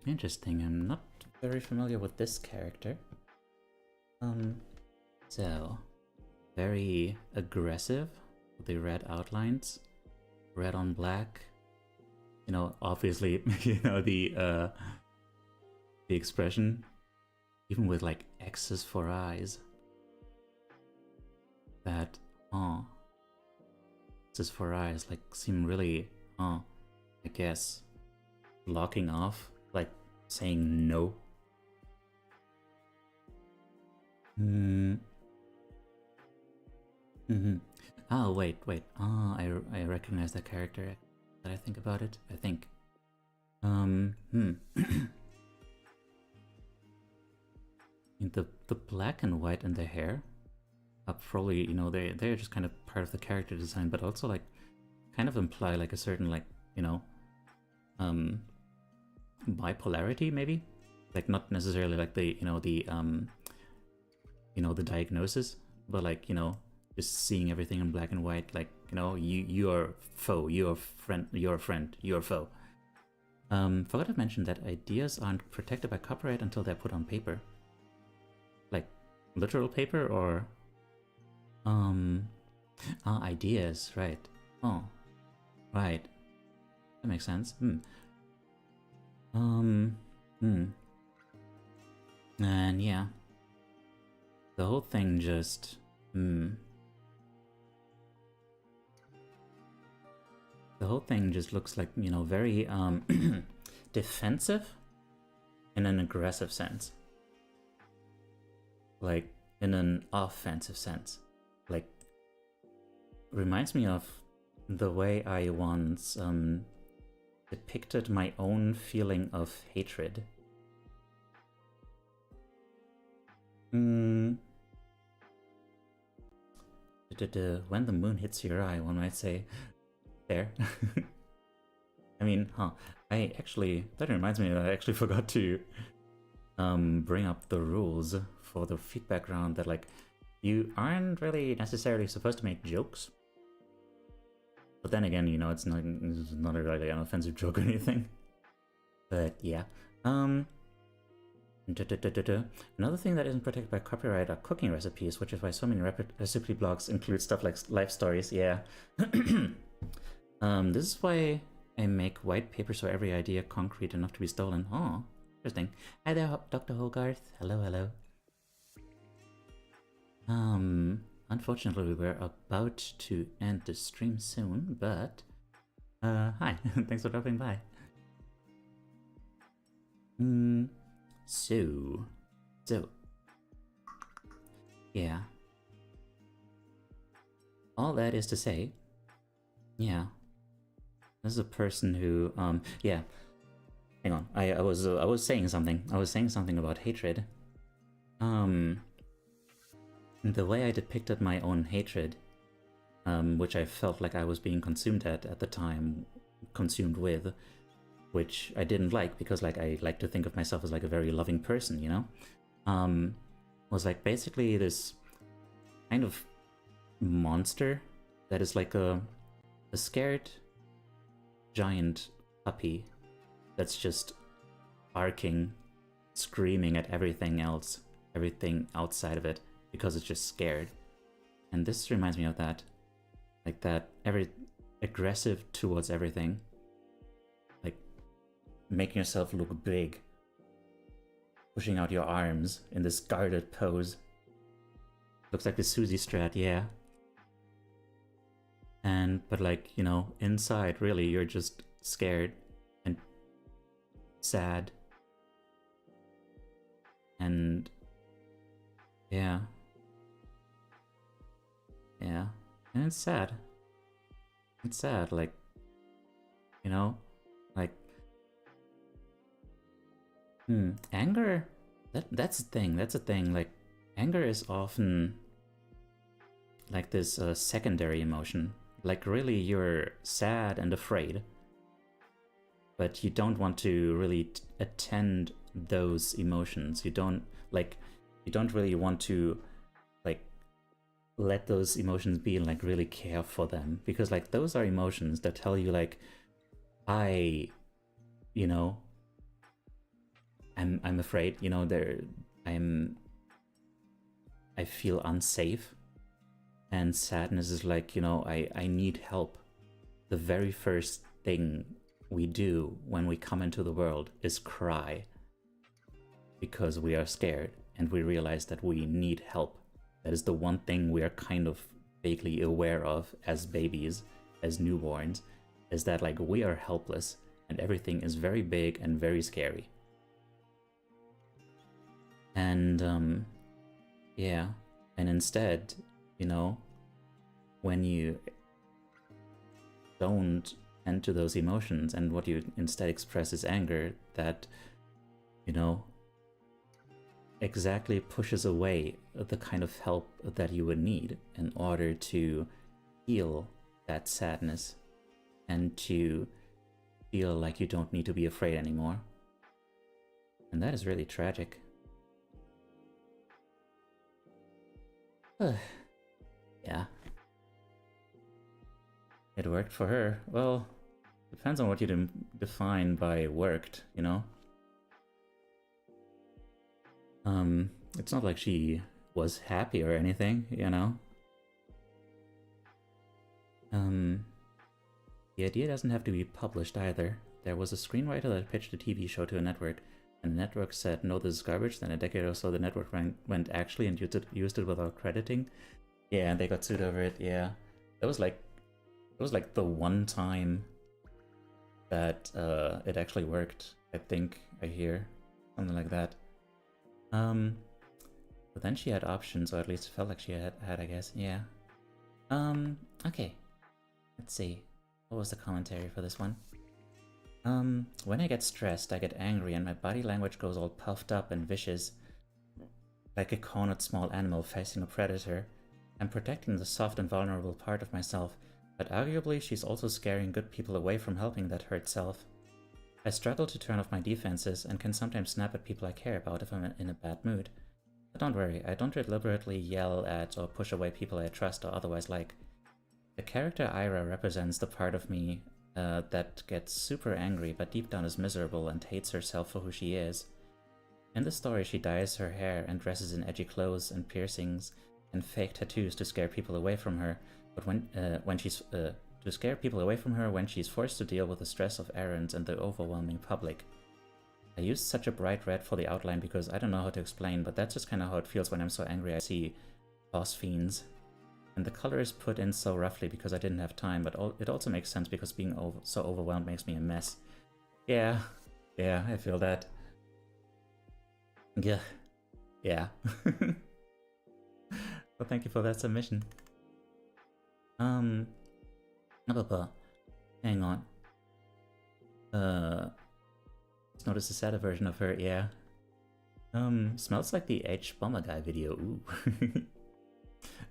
S1: interesting. I'm not very familiar with this character. So, very aggressive with the red outlines, red on black. You know, obviously, you know, the expression, even with like X's for eyes. That, X's for eyes, like, seem really, I guess, blocking off, like, saying no. Oh, wait. I recognize that character that I think about it. I think. The black and white in the hair are probably, you know, they're just kind of part of the character design, but also like kind of imply like a certain, like, you know, bipolarity maybe, like not necessarily like the, you know, the diagnosis, but like, you know, just seeing everything in black and white, like, you know, you are foe, you're friend, you're a friend, you're a foe. Forgot to mention that ideas aren't protected by copyright until they're put on paper. Like, literal paper or... ideas, right. Oh, right. That makes sense. And yeah. The whole thing just... The whole thing just looks like, you know, very defensive in an aggressive sense. Like, in an offensive sense. Like, reminds me of the way I once depicted my own feeling of hatred. When the moon hits your eye, one might say. There. I mean, I actually, that reminds me that I actually forgot to bring up the rules for the feedback round, that like, you aren't really necessarily supposed to make jokes. But then again, you know, it's not really an offensive joke or anything. But yeah. Another thing that isn't protected by copyright are cooking recipes, which is why so many recipe blogs include stuff like life stories, yeah. This is why I make white paper so every idea concrete enough to be stolen. Oh, interesting. Hi there, Dr. Hogarth. Hello. Unfortunately, we're about to end the stream soon, but hi, thanks for dropping by. So, yeah. All that is to say, yeah. This is a person who, yeah. Hang on, I was saying something. I was saying something about hatred. The way I depicted my own hatred, which I felt like I was being consumed at the time, consumed with, which I didn't like because like I like to think of myself as like a very loving person, you know, was like basically this kind of monster that is like a scared giant puppy that's just barking, screaming at everything else, everything outside of it, because it's just scared. And this reminds me of that. Like that, every aggressive towards everything. Like making yourself look big. Pushing out your arms in this guarded pose. Looks like the Susie Strat, yeah. But like, you know, inside, really, you're just scared and sad. And yeah. Yeah. And it's sad. It's sad, like, you know, like, Anger, that's the thing. That's the thing. Like, anger is often like this secondary emotion. Like, really, you're sad and afraid, but you don't want to really attend those emotions. You don't really want to like let those emotions be and like really care for them, because like those are emotions that tell you like, I'm afraid, I feel unsafe. And sadness is like, I need help. The very first thing we do when we come into the world is cry, because we are scared and we realize that we need help. That is the one thing we are kind of vaguely aware of as babies, as newborns, is that like we are helpless and everything is very big and very scary. And yeah, and instead, when you don't tend to those emotions and what you instead express is anger, that exactly pushes away the kind of help that you would need in order to heal that sadness and to feel like you don't need to be afraid anymore. And that is really tragic. Yeah. It worked for her. Well, depends on what you define by worked, It's not like she was happy or anything, The idea doesn't have to be published either. There was a screenwriter that pitched a TV show to a network, and the network said, no, this is garbage. Then a decade or so, the network went actually and used it without crediting. Yeah, and they got sued over it, yeah. It was like the one time that it actually worked, I think, I hear. Something like that. But then she had options, or at least it felt like she had, I guess, yeah. Okay. Let's see. What was the commentary for this one? When I get stressed, I get angry and my body language goes all puffed up and vicious, like a cornered small animal facing a predator. I'm protecting the soft and vulnerable part of myself, but arguably she's also scaring good people away from helping that hurt self. I struggle to turn off my defenses and can sometimes snap at people I care about if I'm in a bad mood. But don't worry, I don't deliberately yell at or push away people I trust or otherwise like. The character Ira represents the part of me that gets super angry but deep down is miserable and hates herself for who she is. In the story, she dyes her hair and dresses in edgy clothes and piercings and fake tattoos to scare people away from her. But when she's forced to deal with the stress of errands and the overwhelming public. I used such a bright red for the outline because I don't know how to explain, but that's just kind of how it feels when I'm so angry I see boss fiends. And the color is put in so roughly because I didn't have time, but it also makes sense because being so overwhelmed makes me a mess. Yeah, I feel that. Yeah. Well, thank you for that submission. Hang on. Let's notice a sadder version of her, yeah. Smells like the H Bomber Guy video, ooh.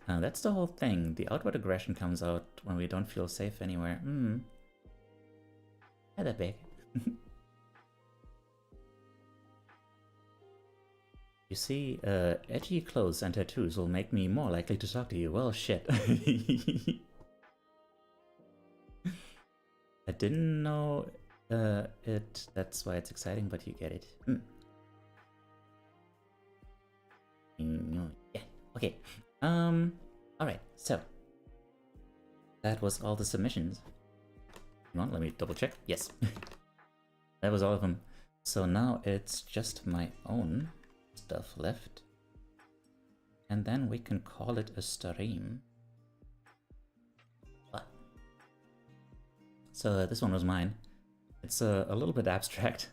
S1: That's the whole thing. The outward aggression comes out when we don't feel safe anywhere. Not that big. You see, edgy clothes and tattoos will make me more likely to talk to you. Well, shit. I didn't know it. That's why it's exciting, but you get it. Yeah, okay. Alright, so that was all the submissions. Come on, let me double check. Yes. That was all of them. So now it's just my own stuff left. And then we can call it a stream. So this one was mine. It's a little bit abstract.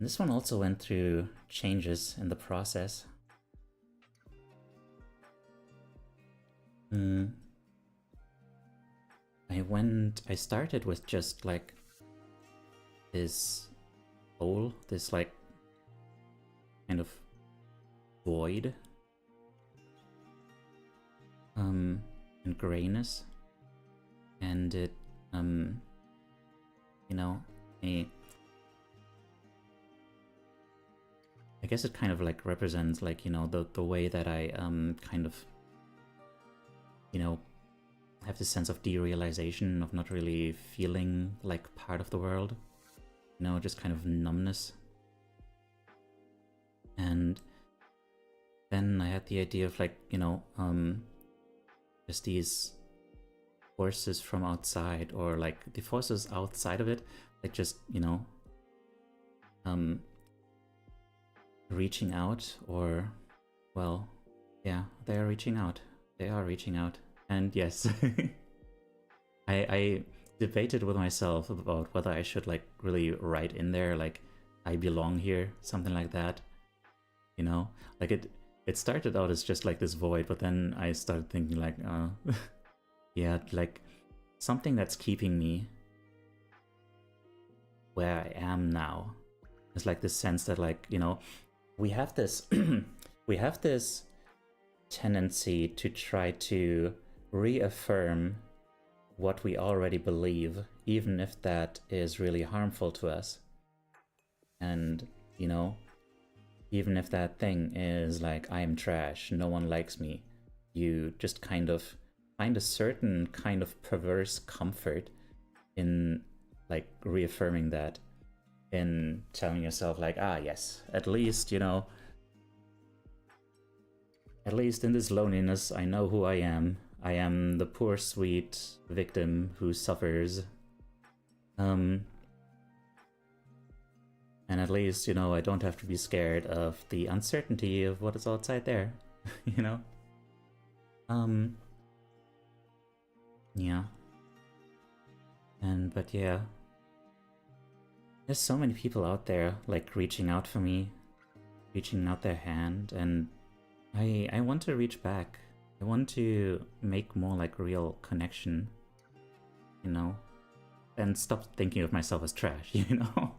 S1: This one also went through changes in the process. I I started with just like this hole, this like kind of void, and grayness, and it, you know, I guess it kind of like represents like, you know, the way that I kind of, you know, have this sense of derealization, of not really feeling like part of the world, you know, just kind of numbness. And then I had the idea of like, you know, just these forces from outside, or like the forces outside of it, like just, you know, reaching out, or, well, yeah, they are reaching out. They are reaching out. And yes, I debated with myself about whether I should like really write in there like I belong here, something like that. You know, like it started out as just like this void, but then I started thinking like, yeah, like something that's keeping me where I am now. It's like this sense that, like, you know, we have this we have this tendency to try to reaffirm what we already believe, even if that is really harmful to us. And, you know, even if that thing is like, I am trash, no one likes me, you just kind of find a certain kind of perverse comfort in like reaffirming that, in telling yourself like, ah yes, at least, you know, at least in this loneliness I know who I am. I am the poor sweet victim who suffers. And at least, you know, I don't have to be scared of the uncertainty of what is outside there, you know? Yeah. But yeah. There's so many people out there, like, reaching out for me, reaching out their hand, and I want to reach back. I want to make more, like, real connection, you know? And stop thinking of myself as trash, you know?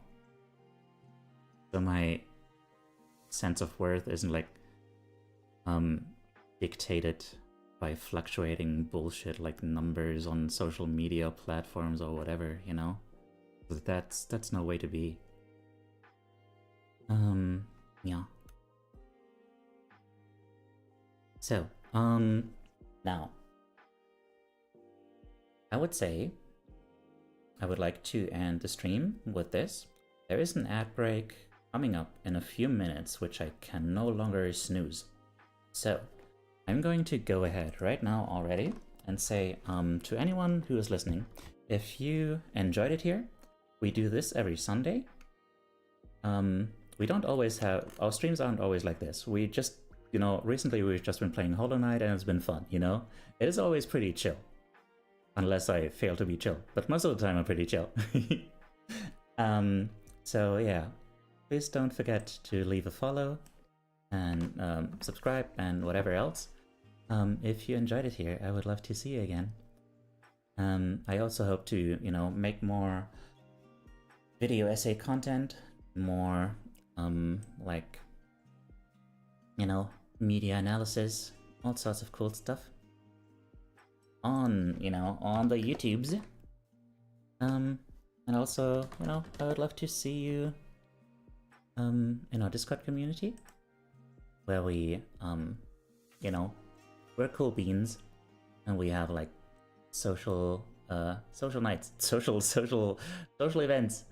S1: So my sense of worth isn't, like, dictated by fluctuating bullshit like numbers on social media platforms or whatever, you know? That's no way to be. Yeah. So, now, I would say I would like to end the stream with this. There is an ad break coming up in a few minutes, which I can no longer snooze. So, I'm going to go ahead right now already and say to anyone who is listening, if you enjoyed it here, we do this every Sunday. We don't always have, our streams aren't always like this. We just, you know, recently we've just been playing Hollow Knight and it's been fun, you know? It is always pretty chill. Unless I fail to be chill. But most of the time I'm pretty chill. So yeah, please don't forget to leave a follow and subscribe and whatever else. If you enjoyed it here, I would love to see you again. I also hope to, you know, make more video essay content, more like, you know, media analysis, all sorts of cool stuff on, you know, on the YouTubes. And also, you know, I would love to see you in our Discord community, where we, you know, we're cool beans, and we have like social nights, social events,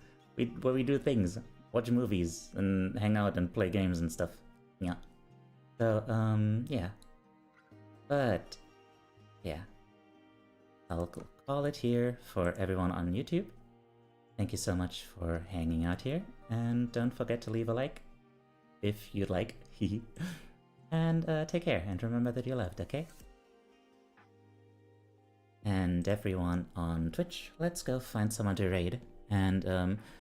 S1: where we do things, watch movies, and hang out and play games and stuff. Yeah. So yeah. But yeah, I'll call it here for everyone on YouTube. Thank you so much for hanging out here, and don't forget to leave a like if you'd like. And take care, and remember that you're loved, okay? And everyone on Twitch, let's go find someone to raid. And